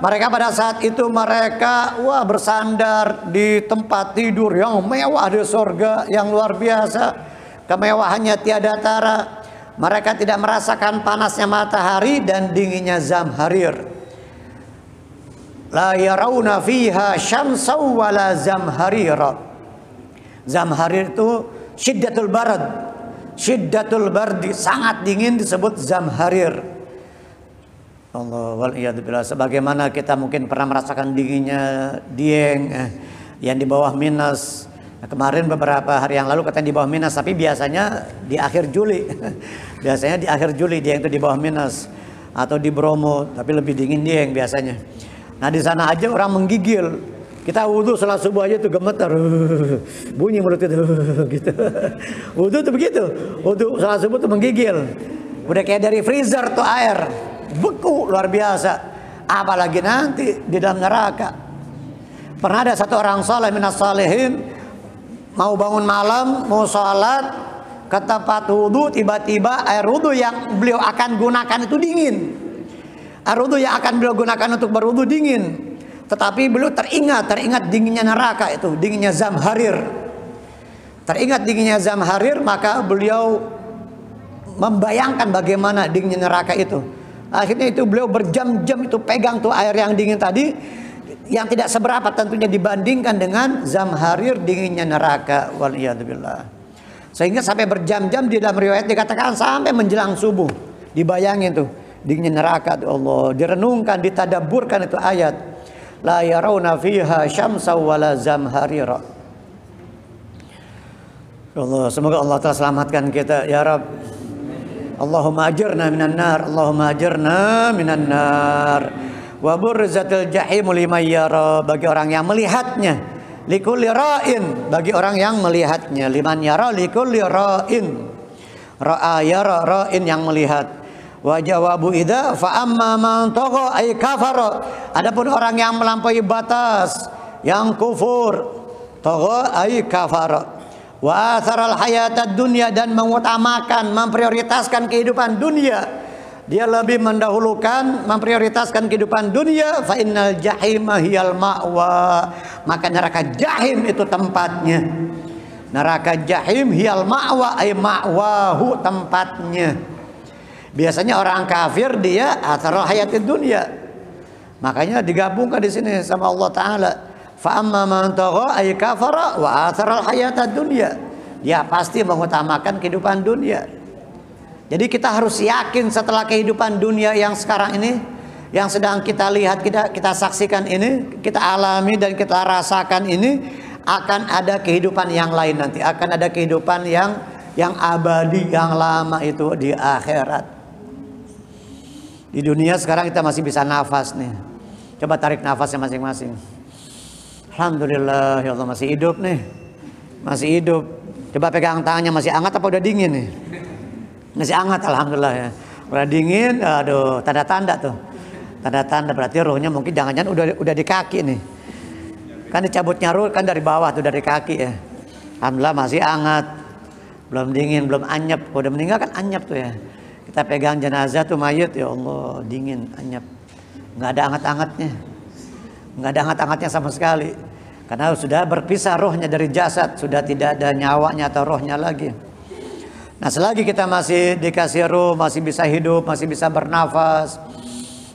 mereka pada saat itu mereka bersandar di tempat tidur yang mewah di surga, yang luar biasa. Kemewahannya tiada tara. Mereka tidak merasakan panasnya matahari dan dinginnya zamharir. La yarawna fiha syamsaw wala zamharira. Zamharir itu syiddatul barad, syiddatul bardi, sangat dingin, disebut zamharir. Allah wal'iyadzubillah. Sebagaimana kita mungkin pernah merasakan dinginnya Dieng yang di bawah minus. Nah, kemarin beberapa hari yang lalu katanya di bawah minus, tapi biasanya di akhir Juli. Biasanya di akhir Juli Dieng itu di bawah minus, atau di Bromo, tapi lebih dingin Dieng biasanya. Nah di sana aja orang menggigil. Kita wudhu salat subuh aja tuh gemetar, bunyi mulut itu gitu. Wudhu tuh begitu, wudhu salat subuh tuh menggigil. Udah kayak dari freezer tuh air, beku luar biasa. Apalagi nanti di dalam neraka. Pernah ada satu orang saleh minas salihin, mau bangun malam, mau sholat ke tempat wudhu, tiba-tiba air wudhu yang beliau akan gunakan itu dingin. Air wudhu yang akan beliau gunakan untuk berwudhu dingin. Tetapi beliau teringat dinginnya neraka itu, dinginnya zamharir. Teringat dinginnya zamharir, maka beliau membayangkan bagaimana dinginnya neraka itu. Akhirnya itu beliau berjam-jam itu pegang tuh air yang dingin tadi, yang tidak seberapa tentunya dibandingkan dengan zamharir, dinginnya neraka. Waliyadzubillah. Sehingga sampai berjam-jam di dalam riwayat dikatakan sampai menjelang subuh. Dibayangin tuh dinginnya neraka tuh Allah, direnungkan, ditadabburkan itu ayat. La yarawna fiha syamsa wala zamharira. Allah, semoga Allah telah selamatkan kita ya Rabb. Allahumma ajirna minan nar, Allahumma ajirna minan nar. Wa burzatil jahim liman yara, bagi orang yang melihatnya. Likulli ra'in, bagi orang yang melihatnya. Liman yara likulli ra'in. Ra'a yara, ra'in yang melihat. Wa jawabu idza fa amma man tagha ay kafara. Adapun orang yang melampaui batas, yang kufur, tagha ay kafara. Wa atharal hayatad dunya, dan mengutamakan, memprioritaskan kehidupan dunia. Dia lebih mendahulukan, memprioritaskan kehidupan dunia. Fa innal jahima hiyal ma'wa, maka neraka jahim itu tempatnya. Neraka jahim hiyal ma'wa ay ma'wahu, tempatnya. Biasanya orang kafir dia atharal hayatid dunya. Makanya digabungkan di sini sama Allah Taala. Fa amma man tagha ay kafara wa atharal hayatad dunya. Dia pasti mengutamakan kehidupan dunia. Jadi kita harus yakin setelah kehidupan dunia yang sekarang ini, yang sedang kita lihat, kita saksikan ini, kita alami dan kita rasakan ini, akan ada kehidupan yang lain nanti, akan ada kehidupan yang abadi, yang lama itu di akhirat. Di dunia sekarang kita masih bisa nafas nih. Coba tarik nafasnya masing-masing. Alhamdulillah ya Allah, masih hidup nih. Masih hidup. Coba pegang tangannya, masih hangat apa udah dingin nih? Masih hangat, alhamdulillah ya. Udah dingin, aduh, tanda-tanda tuh. Tanda-tanda berarti ruhnya mungkin jangan-jangan udah di kaki nih. Kan dicabutnya ruh kan dari bawah tuh, dari kaki ya. Alhamdulillah masih hangat. Belum dingin, belum anyep. Kalau udah meninggal kan anyep tuh ya. Kita pegang jenazah tuh mayat, ya Allah, dingin, anyep. Nggak ada hangat-hangatnya. Nggak ada hangat-hangatnya sama sekali. Karena sudah berpisah rohnya dari jasad, sudah tidak ada nyawanya atau rohnya lagi. Nah, selagi kita masih dikasih roh, masih bisa hidup, masih bisa bernafas,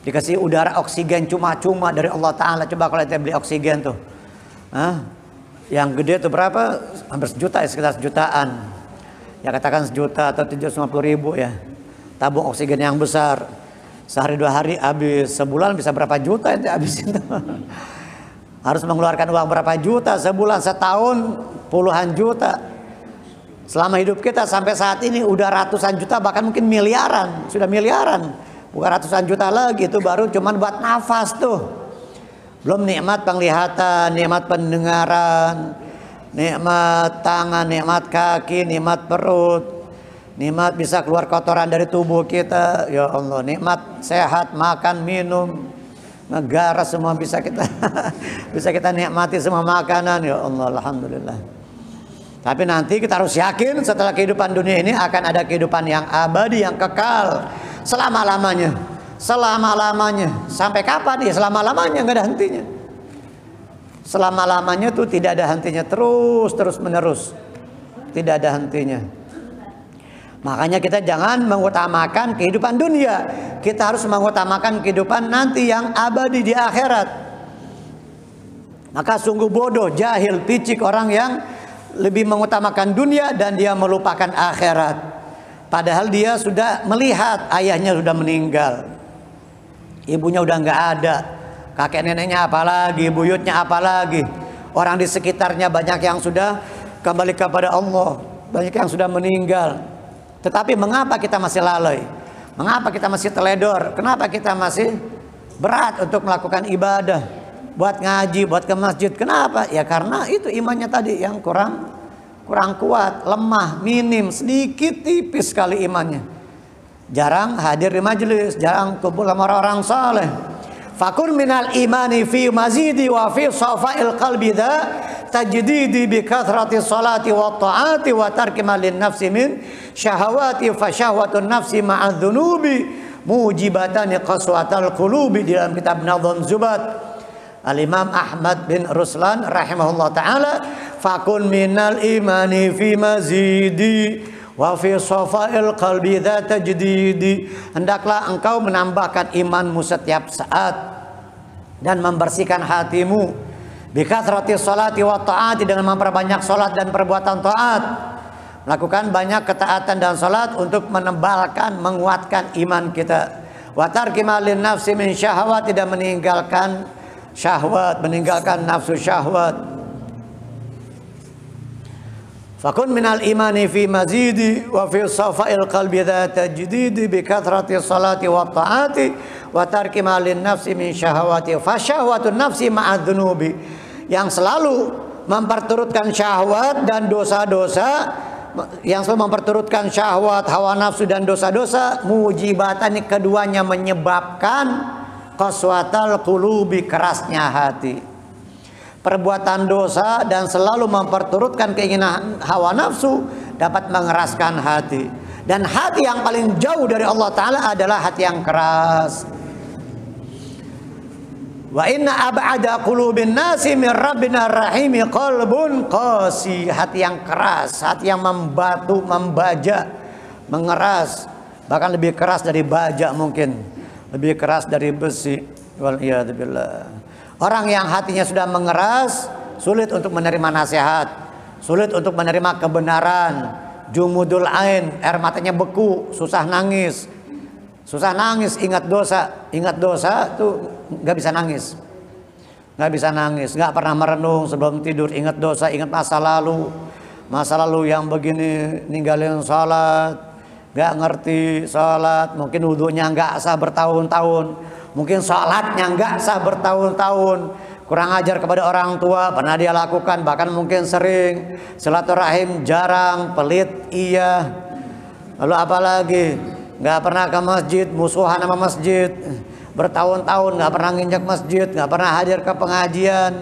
dikasih udara oksigen cuma-cuma dari Allah Ta'ala. Coba kalau kita beli oksigen tuh, yang gede tuh berapa? Hampir sejuta ya, sekitar sejutaan. Ya katakan sejuta atau 750.000 ya. Tabung oksigen yang besar. Sehari 2 hari habis, sebulan bisa berapa juta itu habisin tuh. Harus mengeluarkan uang berapa juta sebulan, setahun puluhan juta. Selama hidup kita sampai saat ini udah ratusan juta, bahkan mungkin miliaran, sudah miliaran. Bukan ratusan juta lagi, itu baru cuman buat nafas tuh. Belum nikmat penglihatan, nikmat pendengaran, nikmat tangan, nikmat kaki, nikmat perut, nikmat bisa keluar kotoran dari tubuh kita. Ya Allah, nikmat sehat, makan, minum, negara semua bisa kita bisa kita nikmati semua makanan. Ya Allah, alhamdulillah. Tapi nanti kita harus yakin setelah kehidupan dunia ini akan ada kehidupan yang abadi, yang kekal selama-lamanya. Selama-lamanya. Sampai kapan ya? Selama-lamanya, nggak ada hentinya. Selama-lamanya tuh tidak ada hentinya, terus menerus. Tidak ada hentinya. Makanya kita jangan mengutamakan kehidupan dunia. Kita harus mengutamakan kehidupan nanti yang abadi di akhirat. Maka sungguh bodoh, jahil, picik orang yang lebih mengutamakan dunia dan dia melupakan akhirat. Padahal dia sudah melihat ayahnya sudah meninggal, ibunya udah nggak ada, kakek neneknya apalagi, buyutnya apalagi, orang di sekitarnya banyak yang sudah kembali kepada Allah, banyak yang sudah meninggal. Tetapi mengapa kita masih lalai? Mengapa kita masih teledor? Kenapa kita masih berat untuk melakukan ibadah, buat ngaji, buat ke masjid? Kenapa? Ya karena itu imannya tadi yang kurang kuat, lemah, minim, sedikit, tipis sekali imannya. Jarang hadir di majelis, jarang kumpul sama orang-orang saleh. Fakun minal imani fi mazidi wa fi safail qalbi da tajdidi bi kathrati salati wa ta'ati wa tarki malin nafsi min syahawati fa syahwatun nafsi ma'a dhunubi mujibatani qaswatal qulubi. Di dalam kitab Nadham Zubat Al-Imam Ahmad bin Ruslan rahimahullah ta'ala, fakun minal imani fi mazidi wa fi safail qalbi dha tajdidi. Hendaklah engkau menambahkan imanmu setiap saat dan membersihkan hatimu bikathrati sholati wa ta'ati, dengan memperbanyak sholat dan perbuatan taat, melakukan banyak ketaatan dan sholat untuk menebalkan, menguatkan iman kita. Wa tarki ma lin nafsi min syahwat, tidak meninggalkan syahwat, meninggalkan nafsu syahwat. Fakun minal imani fi mazidi wa fi safa'il qalbi dzata tajdidi bi kathrati sholati wa ta'ati wa tarki ma lin nafsi min syahawati fa syahwatun nafsi ma'a dzunubi, yang selalu memperturutkan syahwat dan dosa-dosa, yang selalu memperturutkan syahwat, hawa nafsu dan dosa-dosa, mujibatan, keduanya menyebabkan qaswatal qulubi, kerasnya hati. Perbuatan dosa dan selalu memperturutkan keinginan hawa nafsu dapat mengeraskan hati. Dan hati yang paling jauh dari Allah Ta'ala adalah hati yang keras. Wa inna ab'ada qulubin nasi min rabbina rahimi qalbun qasi, hati yang keras, hati yang membatu, membaja, mengeras, bahkan lebih keras dari baja, mungkin lebih keras dari besi. Wal iyad billah. Orang yang hatinya sudah mengeras, sulit untuk menerima nasihat, sulit untuk menerima kebenaran. Jumudul ain, air matanya beku, susah nangis, ingat dosa tuh nggak bisa nangis, nggak pernah merenung sebelum tidur, ingat dosa, ingat masa lalu yang begini, ninggalin sholat, nggak ngerti sholat, mungkin wudunya nggak sah bertahun-tahun. Mungkin sholatnya nggak sah bertahun-tahun, kurang ajar kepada orang tua pernah dia lakukan, bahkan mungkin sering, silaturahim jarang, pelit iya, lalu apalagi nggak pernah ke masjid, musuhan sama masjid, bertahun-tahun nggak pernah nginjak masjid, nggak pernah hadir ke pengajian,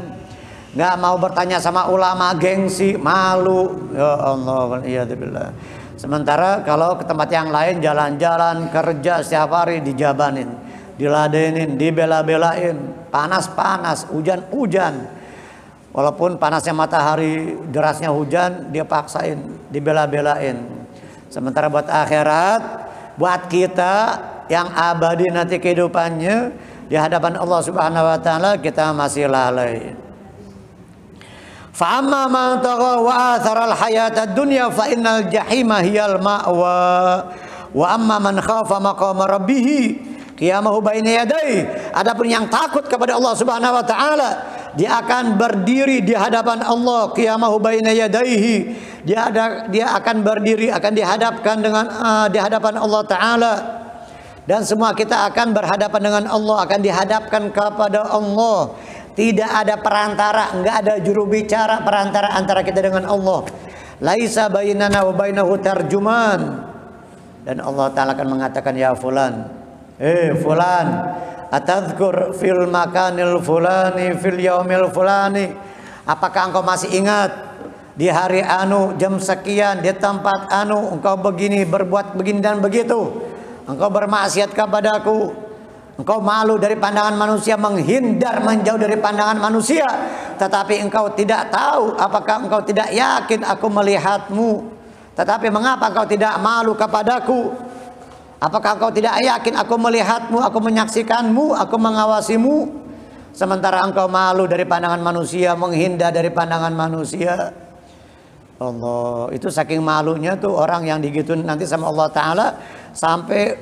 nggak mau bertanya sama ulama, gengsi, malu, ya Allah, iyadzubillah. Sementara kalau ke tempat yang lain, jalan-jalan, kerja setiap hari dijabanin, diladenin, dibela-belain, panas-panas, hujan-hujan, walaupun panasnya matahari, derasnya hujan, dia paksain, dibela-belain. Sementara buat akhirat, buat kita yang abadi nanti kehidupannya di hadapan Allah Subhanahu wa Ta'ala, kita masih lalai. Fa amma man tagha wa athara al-hayata ad-dunya fa innal jahima hiyal ma'wa wa amma man khafa maqama rabbih qiyamahu baina yadayhi. Adapun yang takut kepada Allah Subhanahu wa Ta'ala, dia akan berdiri di hadapan Allah, qiyamahu baina yadayhi. Dia akan berdiri, akan dihadapkan dengan di hadapan Allah Ta'ala. Dan semua kita akan berhadapan dengan Allah, akan dihadapkan kepada Allah. Tidak ada perantara, enggak ada juru bicara perantara antara kita dengan Allah. Laisa bainana wa bainahu tarjuman. Dan Allah Ta'ala akan mengatakan, ya fulan, fulan, atadzkur fil makanil fulani fil yaumil fulani, apakah engkau masih ingat di hari anu, jam sekian, di tempat anu, engkau begini, berbuat begini dan begitu, engkau bermaksiat kepadaku, engkau malu dari pandangan manusia, menghindar, menjauh dari pandangan manusia, tetapi engkau tidak tahu, apakah engkau tidak yakin aku melihatmu, tetapi mengapa engkau tidak malu kepadaku? Apakah engkau tidak yakin aku melihatmu, aku menyaksikanmu, aku mengawasimu, sementara engkau malu dari pandangan manusia, menghindar dari pandangan manusia? Allah, itu saking malunya tuh orang yang digituin nanti sama Allah Ta'ala, sampai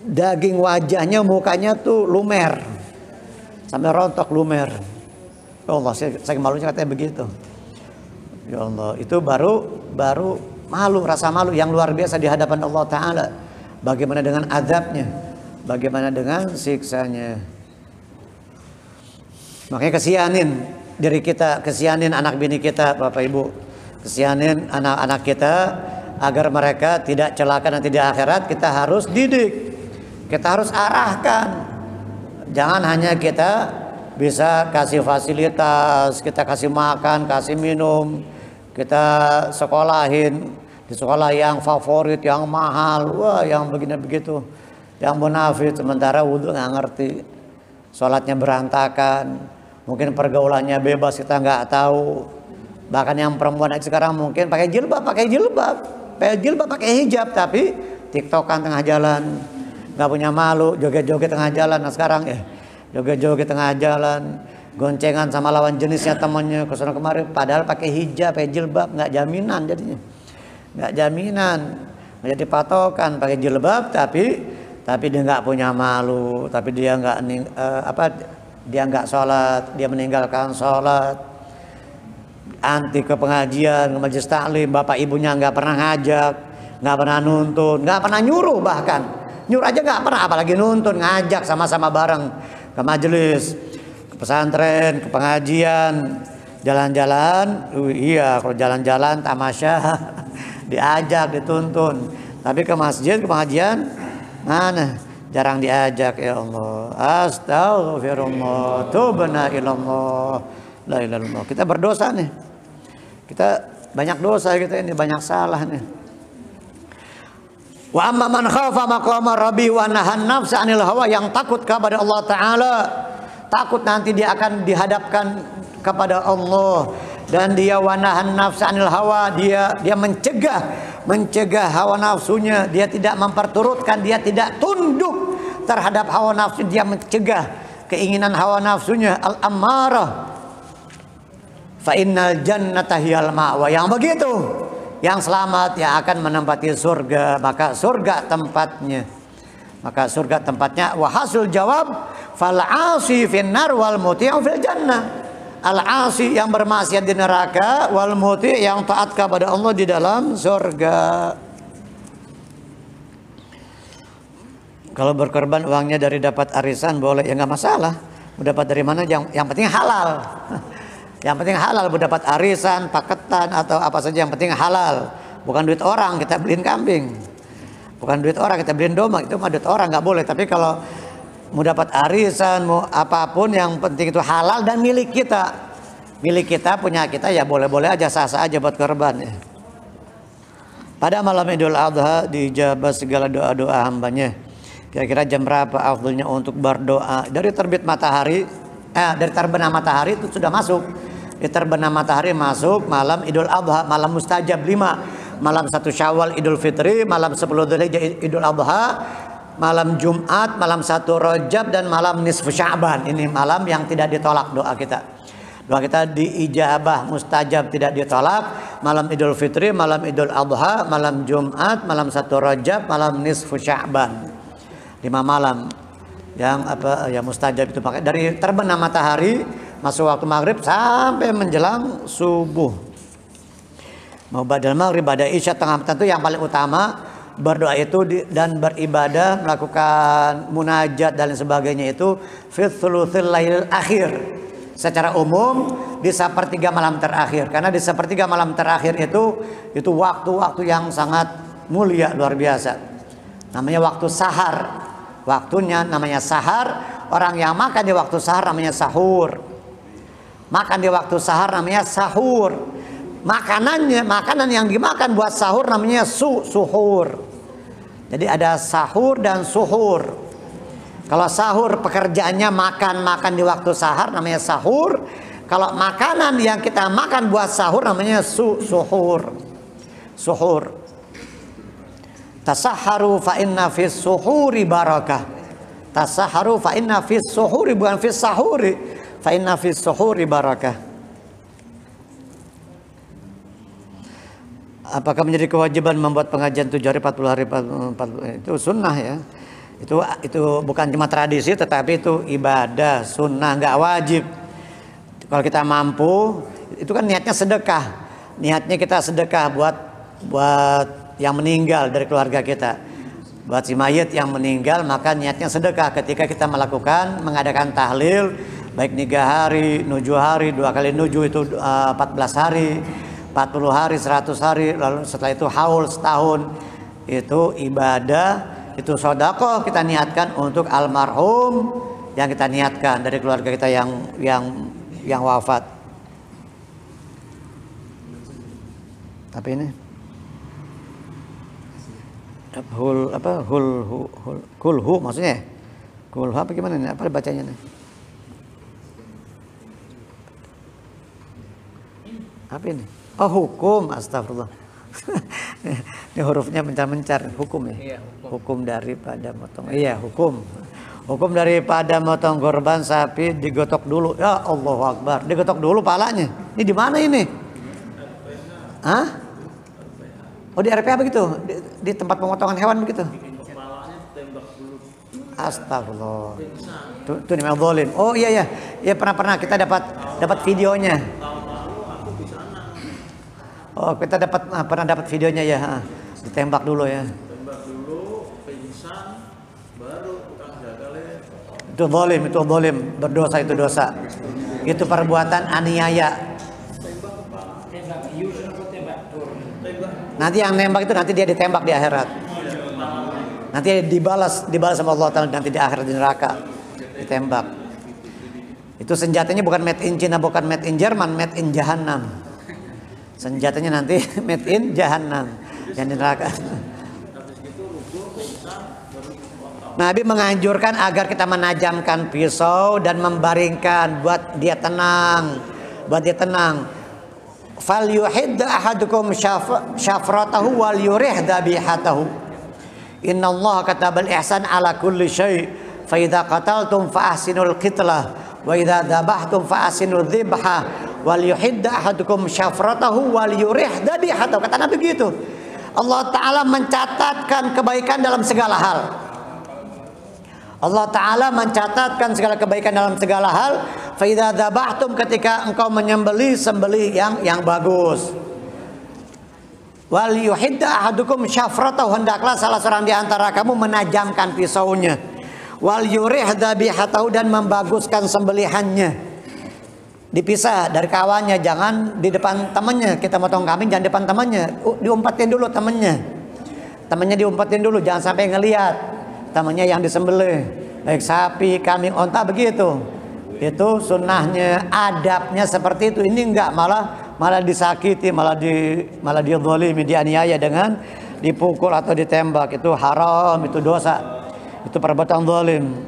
daging wajahnya, mukanya tuh lumer, sampai rontok lumer. Allah, saking malunya katanya begitu. Ya Allah, itu baru malu, rasa malu yang luar biasa di hadapan Allah Ta'ala. Bagaimana dengan azabnya? Bagaimana dengan siksanya? Makanya kesianin diri kita, kesianin anak bini kita, Bapak Ibu. Kesianin anak-anak kita agar mereka tidak celaka nanti di akhirat. Kita harus didik, kita harus arahkan. Jangan hanya kita bisa kasih fasilitas, kita kasih makan, kasih minum, kita sekolahin di sekolah yang favorit, yang mahal, wah yang begini begitu, yang munafik, sementara wudhu nggak ngerti, sholatnya berantakan, mungkin pergaulannya bebas, kita nggak tahu. Bahkan yang perempuan sekarang mungkin pakai jilbab, pakai hijab, tapi tiktokan tengah jalan, nggak punya malu, joget-joget tengah jalan. Nah sekarang joget-joget tengah jalan, goncengan sama lawan jenisnya temannya ke sana kemari, padahal pakai hijab, pakai jilbab, nggak jaminan jadinya, nggak jaminan, nggak jadi patokan. Pakai jilbab tapi dia nggak punya malu, tapi dia nggak dia nggak sholat, dia meninggalkan sholat, anti ke pengajian, ke majelis taklim, bapak ibunya nggak pernah ngajak, nggak pernah nuntun, nggak pernah nyuruh, bahkan nyuruh aja nggak pernah, apalagi nuntun, ngajak sama-sama bareng ke majelis, ke pesantren, ke pengajian, jalan-jalan. Iya, kalau jalan-jalan tamasya diajak, dituntun. Tapi ke masjid, ke pengajian mana? Jarang diajak. Ya Allah, astagfirullah, tubna ilallah, la ilaha illallah. Kita berdosa nih, kita banyak dosa, kita ini banyak salah nih. Wa amma man khafa maqama rabbi wa nahan nafsa 'anil hawa, yang takut kepada Allah Ta'ala, takut nanti dia akan dihadapkan kepada Allah, dan dia wa nahan nafsa 'anil hawa, dia mencegah hawa nafsunya, dia tidak memperturutkan, dia tidak tunduk terhadap hawa nafsu, dia mencegah keinginan hawa nafsunya. Al-ammarah fa innal jannata hiyal ma'wa, yang begitu, yang selamat, yang akan menempati surga, maka surga tempatnya. Wa hasul jawab fal 'asi finnar wal muti'u fil jannah. Al 'asi yang bermaksiat di neraka, wal muti' yang taat kepada Allah di dalam surga. Kalau berkorban uangnya dari dapat arisan boleh, ya nggak masalah. Mau dapat dari mana, yang penting halal. Yang penting halal, mau dapat arisan, paketan atau apa saja, yang penting halal. Bukan duit orang kita beliin kambing, bukan duit orang kita beliin domba, itu mah duit orang nggak boleh. Tapi kalau mau dapat arisan, mau apapun, yang penting itu halal dan milik kita, punya kita, ya boleh-boleh aja, sah-sah aja buat korban ya. Pada malam Idul Adha dijabah segala doa-doa hambanya. Kira-kira jam berapa afdalnya untuk berdoa? Dari terbit matahari, dari terbenam matahari itu sudah masuk. Di terbenam matahari masuk malam Idul Adha, malam mustajab 5, malam 1 Syawal Idul Fitri, malam 10 Dzulhijjah Idul Adha, malam Jumat, malam 1 Rajab, dan malam nisfu Sya'ban. Ini malam yang tidak ditolak doa kita. Doa kita diijabah, mustajab, tidak ditolak. Malam Idul Fitri, malam Idul Adha, malam Jumat, malam 1 Rajab, malam nisfu Sya'ban. 5 malam yang mustajab itu. Pakai dari terbenam matahari masuk waktu maghrib sampai menjelang subuh. Mau badal maghrib, badal isya, tengah tentu yang paling utama berdoa itu dan beribadah, melakukan munajat dan sebagainya itu fi thuluthil lailil akhir. Secara umum di sepertiga malam terakhir, karena di sepertiga malam terakhir itu waktu-waktu yang sangat mulia, luar biasa. Namanya waktu sahar. Waktunya namanya sahar. Orang yang makan di waktu sahar namanya sahur. Makan di waktu sahar namanya sahur. Makanan yang dimakan buat sahur namanya suhur. Jadi ada sahur dan suhur. Kalau sahur pekerjaannya makan di waktu sahar namanya sahur. Kalau makanan yang kita makan buat sahur namanya suhur. Tasahharu fa inna fis suhuri barakah. Tasahharu fa inna fis suhuri, bukan fis sahuri. Fa inna fis suhuri barakah. Apakah menjadi kewajiban membuat pengajian 7 hari 40 hari 40, itu sunnah ya. Itu bukan cuma tradisi, tetapi itu ibadah, sunnah, nggak wajib. Kalau kita mampu, itu kan niatnya sedekah. Niatnya kita sedekah buat yang meninggal dari keluarga kita. Buat si mayit yang meninggal, maka niatnya sedekah. Ketika kita mengadakan tahlil, baik 3 hari, 7 hari, 2 kali 7 itu 14 hari, 40 hari, 100 hari, lalu setelah itu haul setahun. Itu ibadah, itu sedekah kita niatkan untuk almarhum yang kita niatkan dari keluarga kita yang wafat. Tapi ini kulhu maksudnya? Kulhu apa gimana nih? Apa bacanya nih? Apa ini? Oh, hukum, astagfirullah. Ini hurufnya mencar-mencar, hukum ya? Iya, hukum daripada motong. Iya, hukum. Hukum daripada motong korban sapi digotok dulu. Ya Allahu Akbar. Digotok dulu palanya. Ini di mana ini? Hah? Oh di RPH begitu? Di tempat pemotongan hewan begitu? Astagfirullah. Tuh namanya zalim. Oh iya ya. Ya pernah kita dapat videonya. Oh kita pernah dapat videonya ya. Ditembak dulu ya. Itu zalim, berdosa itu dosa. Itu perbuatan aniaya. Nanti yang nembak itu nanti dia ditembak di akhirat. Nanti dibalas sama Allah Ta'ala nanti di akhirat di neraka. Ditembak. Itu senjatanya bukan made in China, bukan made in Jerman, made in Jahannam. Senjatanya nanti made in Jahannam yang di neraka. Nabi menganjurkan agar kita menajamkan pisau dan membaringkan buat dia tenang, Fal yuhid ahadukum syafratahu wal yurih dhabihatahu. Innallaha katabal ihsan ala kulli syai'. Fa idza qataltum fa ahsinul qitlah wa idza dzabhtum fa ahsinul dzibha wal yuhid ahadukum syafratahu wal yurih dhabihatahu. Kata Nabi begitu. Allah Ta'ala mencatatkan kebaikan dalam segala hal. Allah Ta'ala mencatatkan segala kebaikan dalam segala hal. Fa idza dzabhtum, ketika engkau menyembelih, sembelih yang bagus. Wal yuhidda ahadukum syafratahu, hendaklah salah seorang di antara kamu menajamkan pisaunya. Wal yurih dzabihatahu, dan membaguskan sembelihannya. Dipisah dari kawannya, jangan di depan temannya. Kita motong kambing jangan depan temannya. Diumpetin dulu temannya. Temannya diumpetin dulu, jangan sampai ngelihat. Temannya yang disembelih, baik sapi, kambing, onta begitu. Itu sunnahnya, adabnya seperti itu. Ini enggak, malah disakiti, malah dizalimi, dianiaya dengan dipukul atau ditembak. Itu haram, itu dosa, itu perbuatan zalim.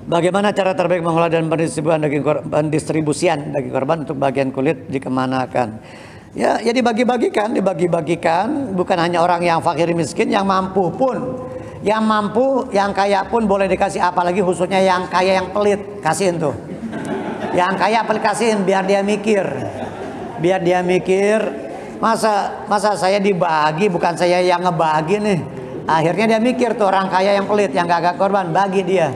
Bagaimana cara terbaik mengolah dan pendistribusian daging korban untuk bagian kulit dikemanakan? Ya dibagi-bagikan, bukan hanya orang yang fakir miskin, yang mampu pun, yang kaya pun boleh dikasih, apalagi khususnya yang kaya yang pelit, kasihin tuh. Yang kaya pelit kasihin, biar dia mikir, masa saya dibagi, bukan saya yang ngebagi nih. Akhirnya dia mikir tuh, orang kaya yang pelit, yang gagak korban, bagi dia.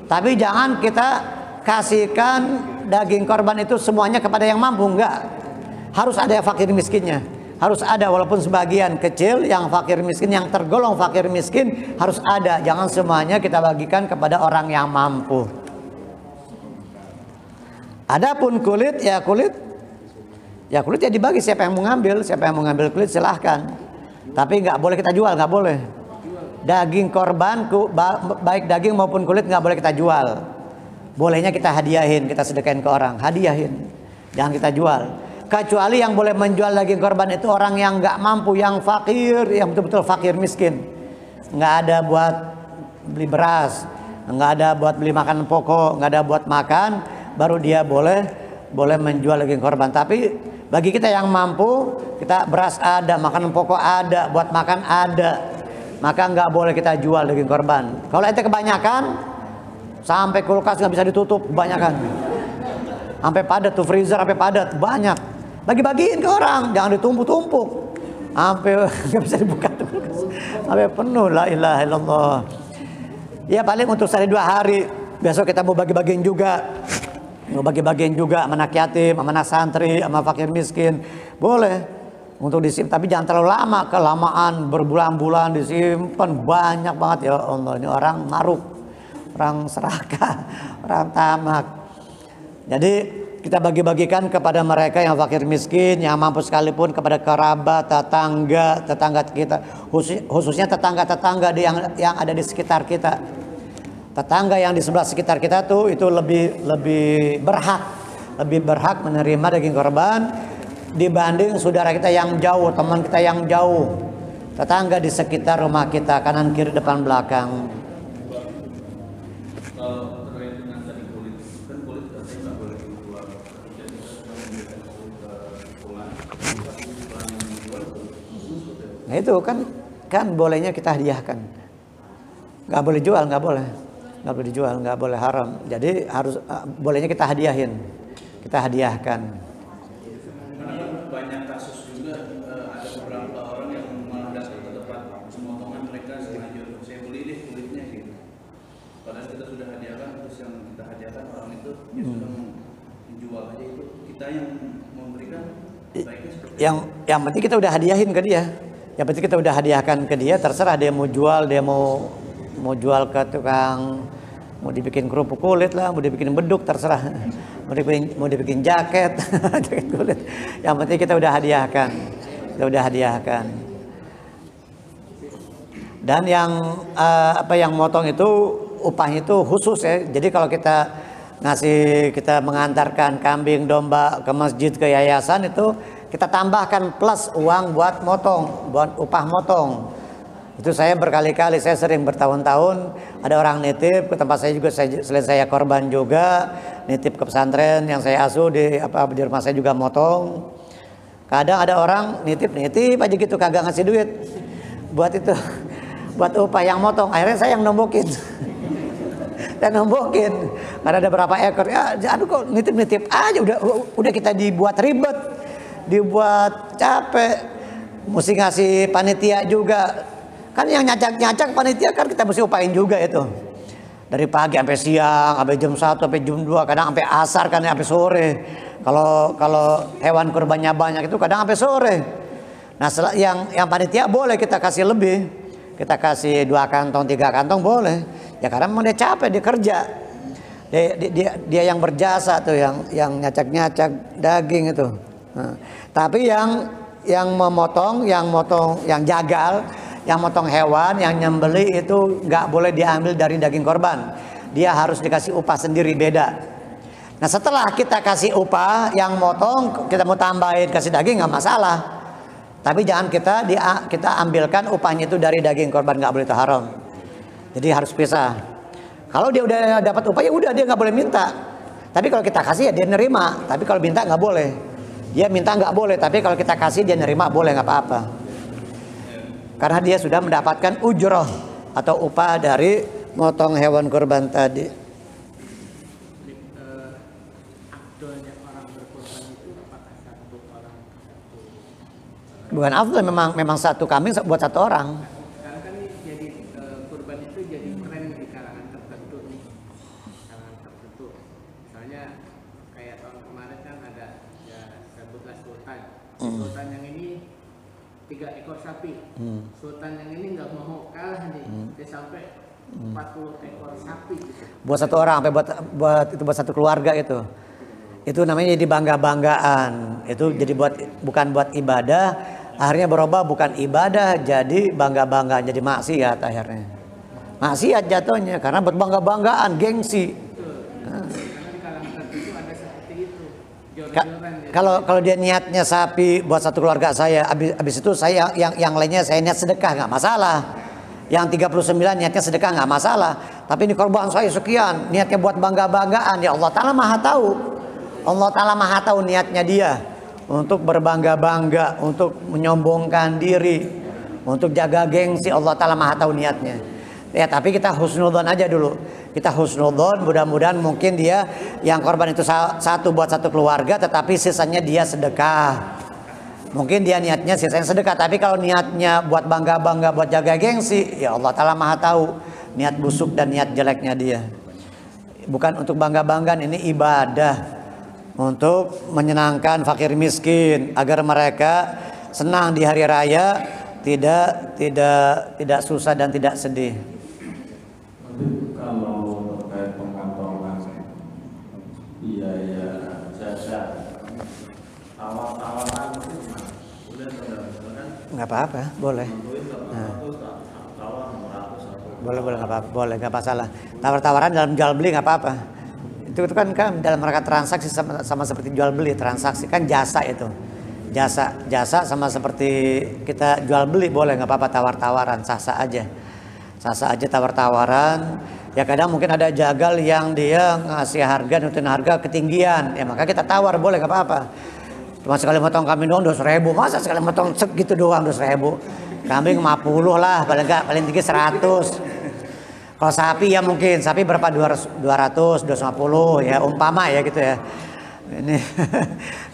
Tapi jangan kita kasihkan daging korban itu semuanya kepada yang mampu, enggak. Harus ada yang fakir miskinnya. Harus ada, walaupun sebagian kecil yang fakir miskin, yang tergolong fakir miskin harus ada. Jangan semuanya kita bagikan kepada orang yang mampu. Adapun kulit ya dibagi, siapa yang mau ngambil kulit silahkan. Tapi nggak boleh kita jual, nggak boleh. Daging korban, baik daging maupun kulit nggak boleh kita jual. Bolehnya kita hadiahin, kita sedekahin ke orang, hadiahin, jangan kita jual. Kecuali yang boleh menjual daging korban itu orang yang nggak mampu, yang fakir, yang betul-betul fakir miskin, nggak ada buat beli beras, nggak ada buat beli makanan pokok, nggak ada buat makan, baru dia boleh menjual daging korban. Tapi bagi kita yang mampu, kita beras ada, makanan pokok ada, buat makan ada, maka nggak boleh kita jual daging korban. Kalau itu kebanyakan, sampai kulkas nggak bisa ditutup, kebanyakan. Sampai padat tuh, freezer sampai padat, banyak. Bagi-bagiin ke orang, jangan ditumpuk-tumpuk. Sampai nggak bisa dibuka tuh kulkas. Sampai penuh, la ilaha illallah. Ya paling untuk sehari 2 hari. Besok kita mau bagi-bagiin juga. Mau bagi-bagiin juga sama anak yatim, sama anak santri, sama fakir miskin. Boleh. Untuk disimpan, tapi jangan terlalu lama, kelamaan berbulan-bulan disimpan, banyak banget. Ya Allah, ini orang maruk, orang serakah, orang tamak. Jadi kita bagi-bagikan kepada mereka yang fakir miskin, yang mampu sekalipun, kepada kerabat, tetangga kita, khususnya tetangga-tetangga yang ada di sekitar kita. Tetangga yang di sebelah sekitar kita tuh itu lebih berhak menerima daging korban dibanding saudara kita yang jauh, teman kita yang jauh, tetangga di sekitar rumah kita, kanan kiri depan belakang. Nah itu kan kan bolehnya kita hadiahkan. Nggak boleh jual, nggak boleh. Nggak boleh dijual, nggak boleh, haram. Jadi harus bolehnya kita hadiahin, kita hadiahkan. Karena banyak kasus juga ada beberapa orang yang malah datang ke tempat pemotongan mereka sengaja saya beli deh kulitnya gitu. Padahal kita sudah hadiahkan, terus yang kita hadiahkan orang itu dia sudah menjual aja itu. Kita yang memberikan baiknya seperti yang penting kita udah hadiahin ke dia. Yang penting kita udah hadiahkan ke dia, terserah dia mau jual, dia mau jual ke tukang, mau dibikin kerupuk kulit lah, mau dibikin beduk, terserah. Mau dibikin jaket, jaket kulit. Yang penting kita udah hadiahkan. Kita udah hadiahkan. Dan yang yang motong itu upahnya itu khusus ya. Jadi kalau kita mengantarkan kambing domba ke masjid, ke yayasan, itu kita tambahkan plus uang buat motong, buat upah motong. Itu saya berkali-kali, saya sering bertahun-tahun ada orang nitip ke tempat saya juga, selain saya korban juga nitip ke pesantren yang saya asuh di rumah saya juga motong. Kadang ada orang nitip aja gitu, kagak ngasih duit buat itu, buat upah yang motong. Akhirnya saya yang nombokin. Dan nombokin karena ada berapa ekor ya, aduh kok nitip aja, udah kita dibuat ribet, dibuat capek, mesti ngasih panitia juga kan, yang nyacak panitia kan kita mesti upain juga itu, dari pagi sampai siang, sampai jam 1 sampai jam 2, kadang sampai asar kan, sampai sore. Kalau hewan kurbannya banyak itu kadang sampai sore. Nah yang panitia boleh kita kasih lebih, kita kasih 2 kantong 3 kantong boleh. Ya karena memang dia capek, dia kerja, dia yang berjasa tuh, yang nyacak daging itu. Nah, tapi yang memotong, yang jagal, yang motong hewan, yang nyembeli itu nggak boleh diambil dari daging korban. Dia harus dikasih upah sendiri, beda. Nah setelah kita kasih upah, yang motong kita mau tambahin kasih daging nggak masalah. Tapi jangan kita ambilkan upahnya itu dari daging korban, nggak boleh, itu haram. Jadi harus pisah. Kalau dia udah dapat upah ya udah, dia nggak boleh minta. Tapi kalau kita kasih ya dia nerima. Tapi kalau minta nggak boleh. Dia minta nggak boleh. Tapi kalau kita kasih dia nerima boleh, nggak apa-apa. Karena dia sudah mendapatkan ujroh atau upah dari motong hewan kurban tadi. Afdolnya orang berkorban itu apakah satu orang satu? Bukan afdol, memang satu kambing buat 1 orang. Sekarang kan jadi kurban itu jadi tren di kalangan tertentu nih, kalangan tertentu. Misalnya kayak tahun kemarin kan ada ya sebutlah sultan. Sultan yang ini 3 ekor sapi. Sultan yang ini nggak mau kalah nih, dia sampai 40 ekor sapi gitu. Buat 1 orang, sampai buat 1 keluarga itu. Itu namanya jadi bangga-banggaan. Itu jadi bukan buat ibadah, akhirnya berubah bukan ibadah jadi bangga-banggaan, jadi maksiat akhirnya. Maksiat jatuhnya karena buat bangga-banggaan, gengsi. Karena di kalangan tertentu ada seperti itu. Kalau dia niatnya sapi buat 1 keluarga saya, habis itu saya yang lainnya saya niat sedekah, nggak masalah. Yang 39 niatnya sedekah nggak masalah. Tapi ini korban saya sekian, niatnya buat bangga-banggaan, ya Allah Ta'ala Maha tahu. Allah Ta'ala Maha tahu niatnya dia untuk berbangga-bangga, untuk menyombongkan diri, untuk jaga gengsi. Allah Ta'ala Maha tahu niatnya. Ya tapi kita husnudzon aja dulu. Kita husnudzon, mudah-mudahan mungkin dia yang korban itu 1 buat 1 keluarga, tetapi sisanya dia sedekah. Mungkin dia niatnya sisanya sedekah, tapi kalau niatnya buat bangga-bangga, buat jaga gengsi, ya Allah Ta'ala Maha tahu niat busuk dan niat jeleknya dia. Bukan untuk bangga-banggaan, ini ibadah untuk menyenangkan fakir miskin agar mereka senang di hari raya, tidak susah dan tidak sedih. Kalau terkait pengantongan biaya jasa tawar-tawaran itu boleh kan? Nggak apa-apa, boleh. Nah. Boleh nggak apa-apa, boleh nggak masalah. Tawar-tawaran dalam jual beli nggak apa-apa. Itu kan dalam rangka transaksi sama seperti jual beli, transaksi kan jasa itu. Jasa sama seperti kita jual beli, boleh nggak apa-apa, tawar-tawaran, sah-sah aja tawar-tawaran. Ya kadang mungkin ada jagal yang dia ngasih harga, nututin harga ketinggian, ya maka kita tawar, boleh nggak apa-apa. Cuma sekali motong kambing doang 200.000, masa sekali motong segitu doang 200.000. Kambing 50 lah, paling enggak, paling tinggi 100. Kalau sapi ya mungkin, sapi berapa 200, 250 ya umpama ya gitu ya. Ini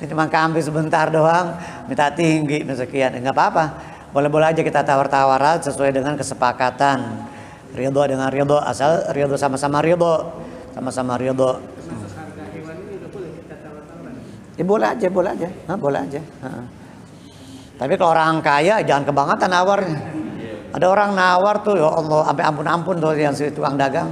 cuma kambing sebentar doang, minta tinggi sekian, enggak apa-apa. Boleh-boleh aja kita tawar-tawaran sesuai dengan kesepakatan. Ridho dengan ridho, asal ridho sama-sama ridho. Sama-sama ridho. Termasuk harga hewan ini udah boleh kita tawar-tawaran. Ya boleh aja, boleh aja. Boleh aja. Tapi kalau orang kaya jangan kebangetan nawarnya. Ada orang nawar tuh, ya Allah, sampai ampun-ampun tuh yang si tukang dagang.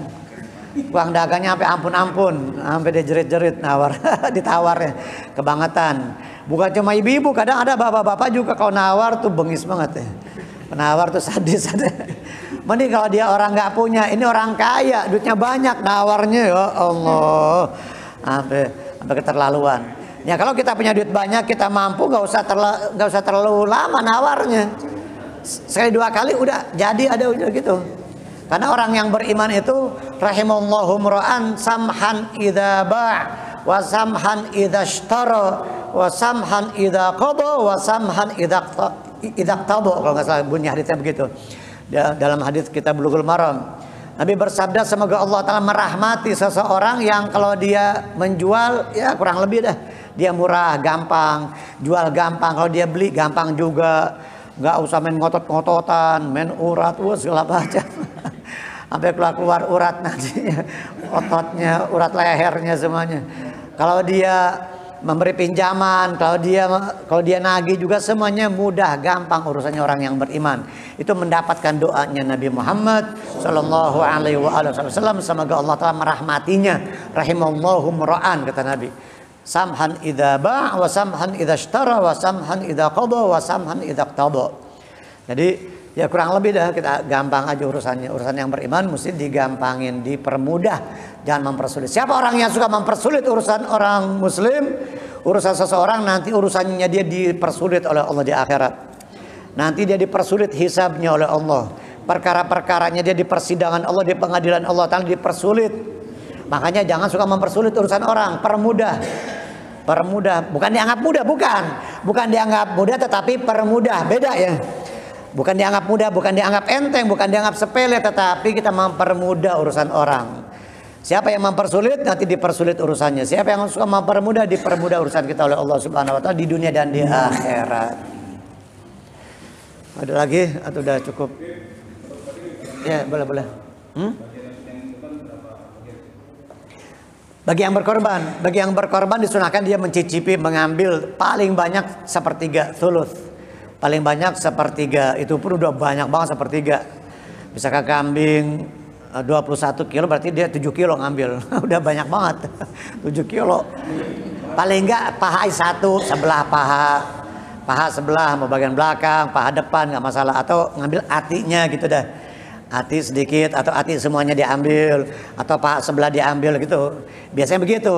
Tukang dagangnya sampai ampun-ampun, sampai dia jerit-jerit nawar, ditawarnya kebangetan. Bukan cuma ibu-ibu, kadang ada bapak-bapak juga kalau nawar tuh bengis banget ya. Penawar tuh sadis ada. Mending kalau dia orang nggak punya, ini orang kaya, duitnya banyak, nawarnya ya Allah, sampai keterlaluan. Ya kalau kita punya duit banyak, kita mampu, nggak usah terlalu lama nawarnya. Sekali dua kali udah jadi, ada udah gitu. Karena orang yang beriman itu rahimallahu mra'an samhan idza ba' wa samhan idza ishtara wa samhan idza qada wa samhan idza qada, kalau nggak salah bunyi hadisnya begitu. Dalam hadis kita Bulughul Maram, Nabi bersabda semoga Allah Ta'ala merahmati seseorang yang kalau dia menjual ya kurang lebih dah dia murah, gampang, jual gampang, kalau dia beli gampang juga. Nggak usah main ngotot-ngototan, main urat, segala macam. Sampai keluar urat nanti, ototnya, urat lehernya semuanya. Kalau dia memberi pinjaman, kalau dia nagih juga semuanya mudah, gampang urusannya orang yang beriman. Itu mendapatkan doanya Nabi Muhammad Sallallahu Alaihi Wasallam, semoga Allah Taala merahmatinya. Rahimallahu mra'an, kata Nabi. Samhan idza ba' wa samhan idza ishtara wa samhan idza qada wa samhan idza qtada. Jadi ya kurang lebih dah kita gampang aja urusannya. Urusan yang beriman mesti digampangin, dipermudah, jangan mempersulit. Siapa orang yang suka mempersulit urusan orang muslim, urusan seseorang, nanti urusannya dia dipersulit oleh Allah di akhirat. Nanti dia dipersulit hisabnya oleh Allah. Perkara-perkaranya dia di persidangan Allah, di pengadilan Allah Ta'ala dipersulit. Makanya jangan suka mempersulit urusan orang, permudah. Bukan dianggap mudah, bukan dianggap mudah, tetapi permudah, beda ya. Bukan dianggap mudah, bukan dianggap enteng, bukan dianggap sepele, tetapi kita mempermudah urusan orang. Siapa yang mempersulit nanti dipersulit urusannya. Siapa yang suka mempermudah dipermudah urusan kita oleh Allah Subhanahu Wa Taala di dunia dan di akhirat. Ada lagi atau udah cukup? Ya boleh. Bagi yang berkorban disunahkan dia mencicipi, mengambil paling banyak sepertiga, thuluth. Paling banyak sepertiga, itu pun udah banyak banget sepertiga. Misalkan kambing 21 kilo berarti dia 7 kilo ngambil. Udah banyak banget. 7 kilo. Paling enggak paha satu, sebelah paha sebelah, mau bagian belakang, paha depan nggak masalah, atau ngambil atinya gitu dah. Hati sedikit atau hati semuanya diambil atau paha sebelah diambil gitu. Biasanya begitu.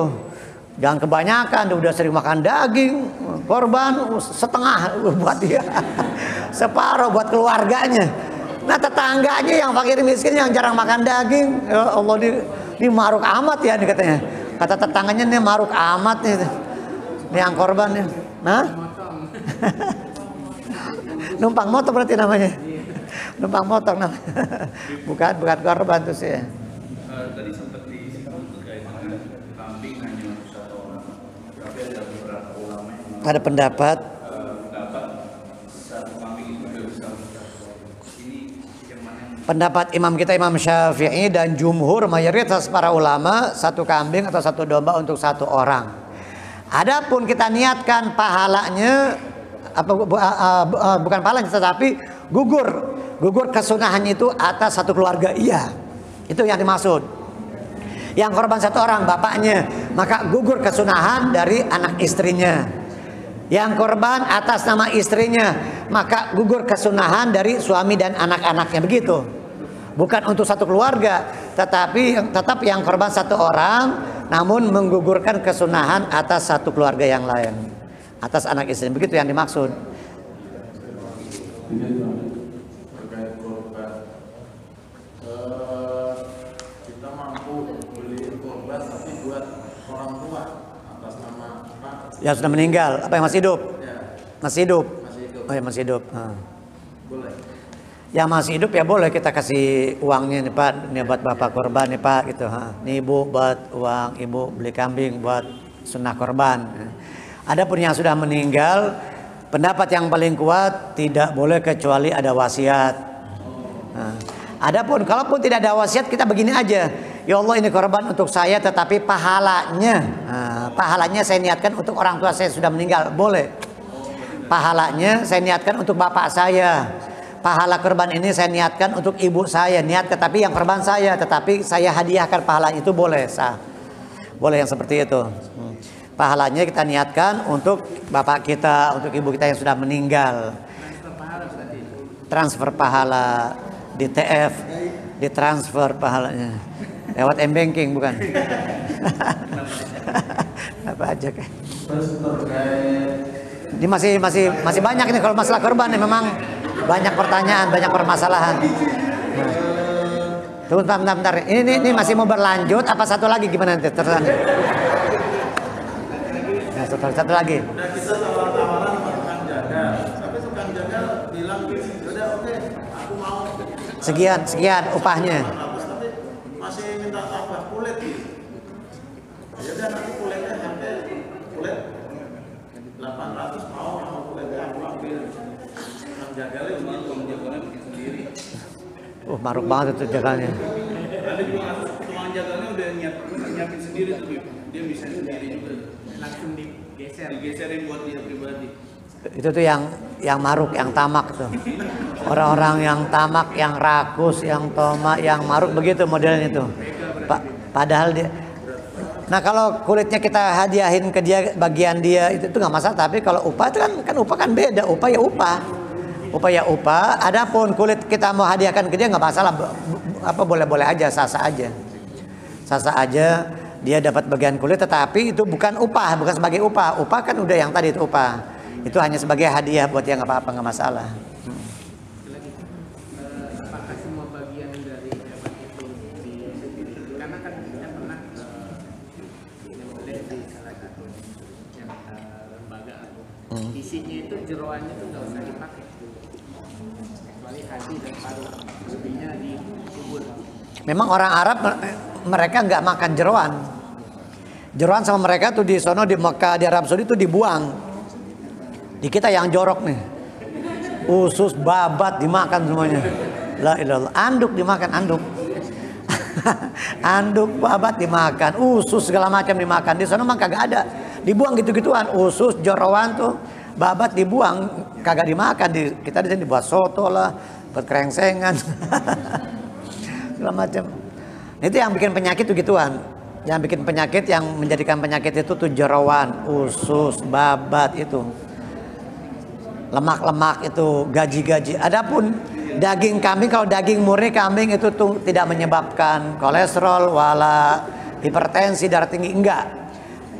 Jangan kebanyakan, udah sering makan daging, korban setengah buat dia. Separuh buat keluarganya. Nah tetangganya yang fakir miskin yang jarang makan daging, ya Allah ini maruk amat ya nih katanya. Kata tetangganya nih maruk amat nih. Ini yang korban nih. Nah? Numpang motor berarti namanya. Numpang motor namanya. bukan korban tuh sih. Tadi sempat disebut terkait dengan kambing hanya untuk satu orang. Tapi ada beberapa ulama yang Ada pendapat satu kambing itu juga bisa untuk satu orang. Ini yang mana yang pendapat imam kita Imam Syafi'i dan jumhur mayoritas para ulama satu kambing atau satu domba untuk satu orang. Adapun kita niatkan pahalanya bukan pahalanya tetapi gugur kesunahannya itu atas satu keluarga, iya. Itu yang dimaksud. Yang korban satu orang bapaknya, maka gugur kesunahan dari anak istrinya. Yang korban atas nama istrinya, maka gugur kesunahan dari suami dan anak-anaknya, begitu. Bukan untuk satu keluarga, tetapi tetap yang korban satu orang, namun menggugurkan kesunahan atas satu keluarga yang lain, atas anak istri, begitu yang dimaksud. Terkait korban, kita mampu beli korban tapi buat orang tua atas nama anak Yang sudah meninggal, apa yang masih hidup? ya, Masih hidup. masih hidup. Oh ya masih hidup. Boleh. Yang masih hidup ya boleh kita kasih uangnya nih Pak, ini buat bapak korban nih Pak gitu. Nih ibu buat uang ibu beli kambing buat sunnah korban. Adapun yang sudah meninggal, pendapat yang paling kuat tidak boleh kecuali ada wasiat. Adapun kalaupun tidak ada wasiat, kita begini aja. Ya Allah, ini korban untuk saya, tetapi pahalanya saya niatkan untuk orang tua saya sudah meninggal, boleh. Pahalanya saya niatkan untuk bapak saya. Pahala korban ini saya niatkan untuk ibu saya, niat tetapi yang korban saya, tetapi saya hadiahkan pahala itu, boleh sah. Boleh yang seperti itu. Pahalanya kita niatkan untuk bapak kita, untuk ibu kita yang sudah meninggal. Transfer pahala di TF, ditransfer pahalanya lewat m-banking bukan? Apa aja kan? Ini masih banyak ini kalau masalah korban nih, memang banyak pertanyaan, banyak permasalahan. Tunggu bentar. Ini masih mau berlanjut apa satu lagi gimana nanti? Terserah. Nah, satu lagi. Udah kita tawar-tawaran sama tukang jaga, tapi tukang jaga bilang, udah oke, aku mau. Sekian upahnya. Tapi masih minta tambah kulit gitu. Ya udah nanti kulitnya sampai kulit 800 mau sama kulitnya aku ambil. Tukang jagalnya begitu, tukang jagalnya bikin sendiri. Maruk banget itu jagalnya. Ada juga tukang jagalnya udah nyiapin sendiri tuh, dia bisa sendiri juga. Langsung Digeserin buat dia pribadi. Itu tuh yang maruk, yang tamak tuh. Orang-orang yang tamak, yang rakus, yang tomak, yang maruk, begitu modelnya tuh. Padahal dia. Nah kalau kulitnya kita hadiahin ke dia, bagian dia itu nggak masalah. Tapi kalau upah itu kan upah kan beda. Upah ya upah. Adapun kulit kita mau hadiahkan ke dia nggak masalah. Apa boleh-boleh aja, sah-sah aja. Dia dapat bagian kulit, tetapi itu bukan upah, bukan sebagai upah. Upah kan udah yang tadi itu upah. Itu hanya sebagai hadiah buat dia, nggak apa-apa, nggak masalah. Apakah semua bagian dari hewan itu karena kan kita pernah melihat di salah satu yang lembaga isinya itu jeroannya itu nggak usah dipakai kecuali hati dan paru, lebihnya dikubur. Memang orang Arab mereka nggak makan jeroan. Jeroan sama mereka tuh di sono di Mekah, di Arab Saudi itu dibuang. Di kita yang jorok nih, usus babat dimakan semuanya. La ilallah, anduk dimakan, anduk. Anduk babat dimakan, usus segala macam dimakan. Di sono mah kagak ada, dibuang gitu-gituan. Usus jeroan tuh babat dibuang, kagak dimakan. Kita di sini dibuat soto lah, buat kerengsengan. Segala macam. Itu yang bikin penyakit tuh gituan. Yang bikin penyakit, yang menjadikan penyakit itu tuh jeroan, usus, babat itu. Lemak-lemak itu, gaji-gaji. Adapun daging kambing, kalau daging murni kambing itu tuh tidak menyebabkan kolesterol, wala hipertensi, darah tinggi, enggak.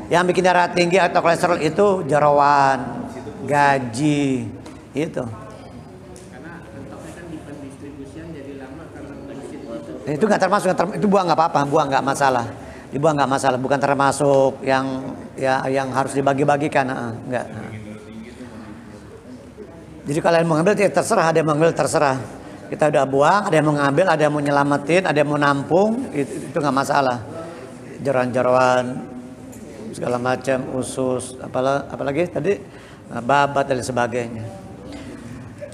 Yang bikin darah tinggi atau kolesterol itu jeroan, gaji, itu. Itu nggak termasuk, itu buang nggak apa-apa, buang nggak masalah, dibuang nggak masalah, bukan termasuk yang harus dibagi-bagikan, nggak. Jadi kalian mau ngambil ya terserah, ada yang mau ngambil terserah. Kita udah buang, ada yang mau ngambil, ada yang mau nyelamatin, ada yang mau nampung, itu nggak masalah. Jeroan-jeroan segala macam, usus, apalagi tadi babat dan sebagainya.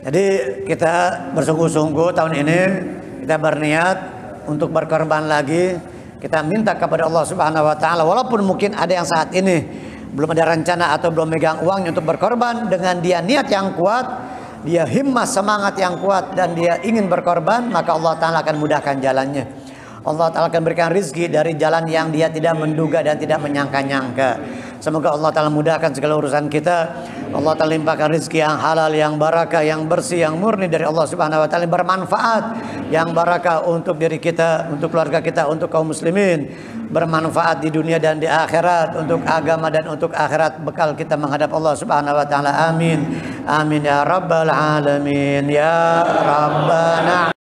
Jadi kita bersungguh-sungguh tahun ini kita berniat untuk berkorban lagi. Kita minta kepada Allah Subhanahu wa taala, walaupun mungkin ada yang saat ini belum ada rencana atau belum megang uangnya untuk berkorban, dengan dia niat yang kuat, dia himmah semangat yang kuat dan dia ingin berkorban, maka Allah taala akan mudahkan jalannya. Allah taala akan berikan rizki dari jalan yang dia tidak menduga dan tidak menyangka-nyangka. Semoga Allah taala mudahkan segala urusan kita. Allah taala limpahkan rizki yang halal, yang barakah, yang bersih, yang murni dari Allah Subhanahu wa taala, bermanfaat, yang barakah untuk diri kita, untuk keluarga kita, untuk kaum muslimin, bermanfaat di dunia dan di akhirat, untuk agama dan untuk akhirat, bekal kita menghadap Allah Subhanahu wa taala. Amin. Amin ya rabbal alamin ya rabbana.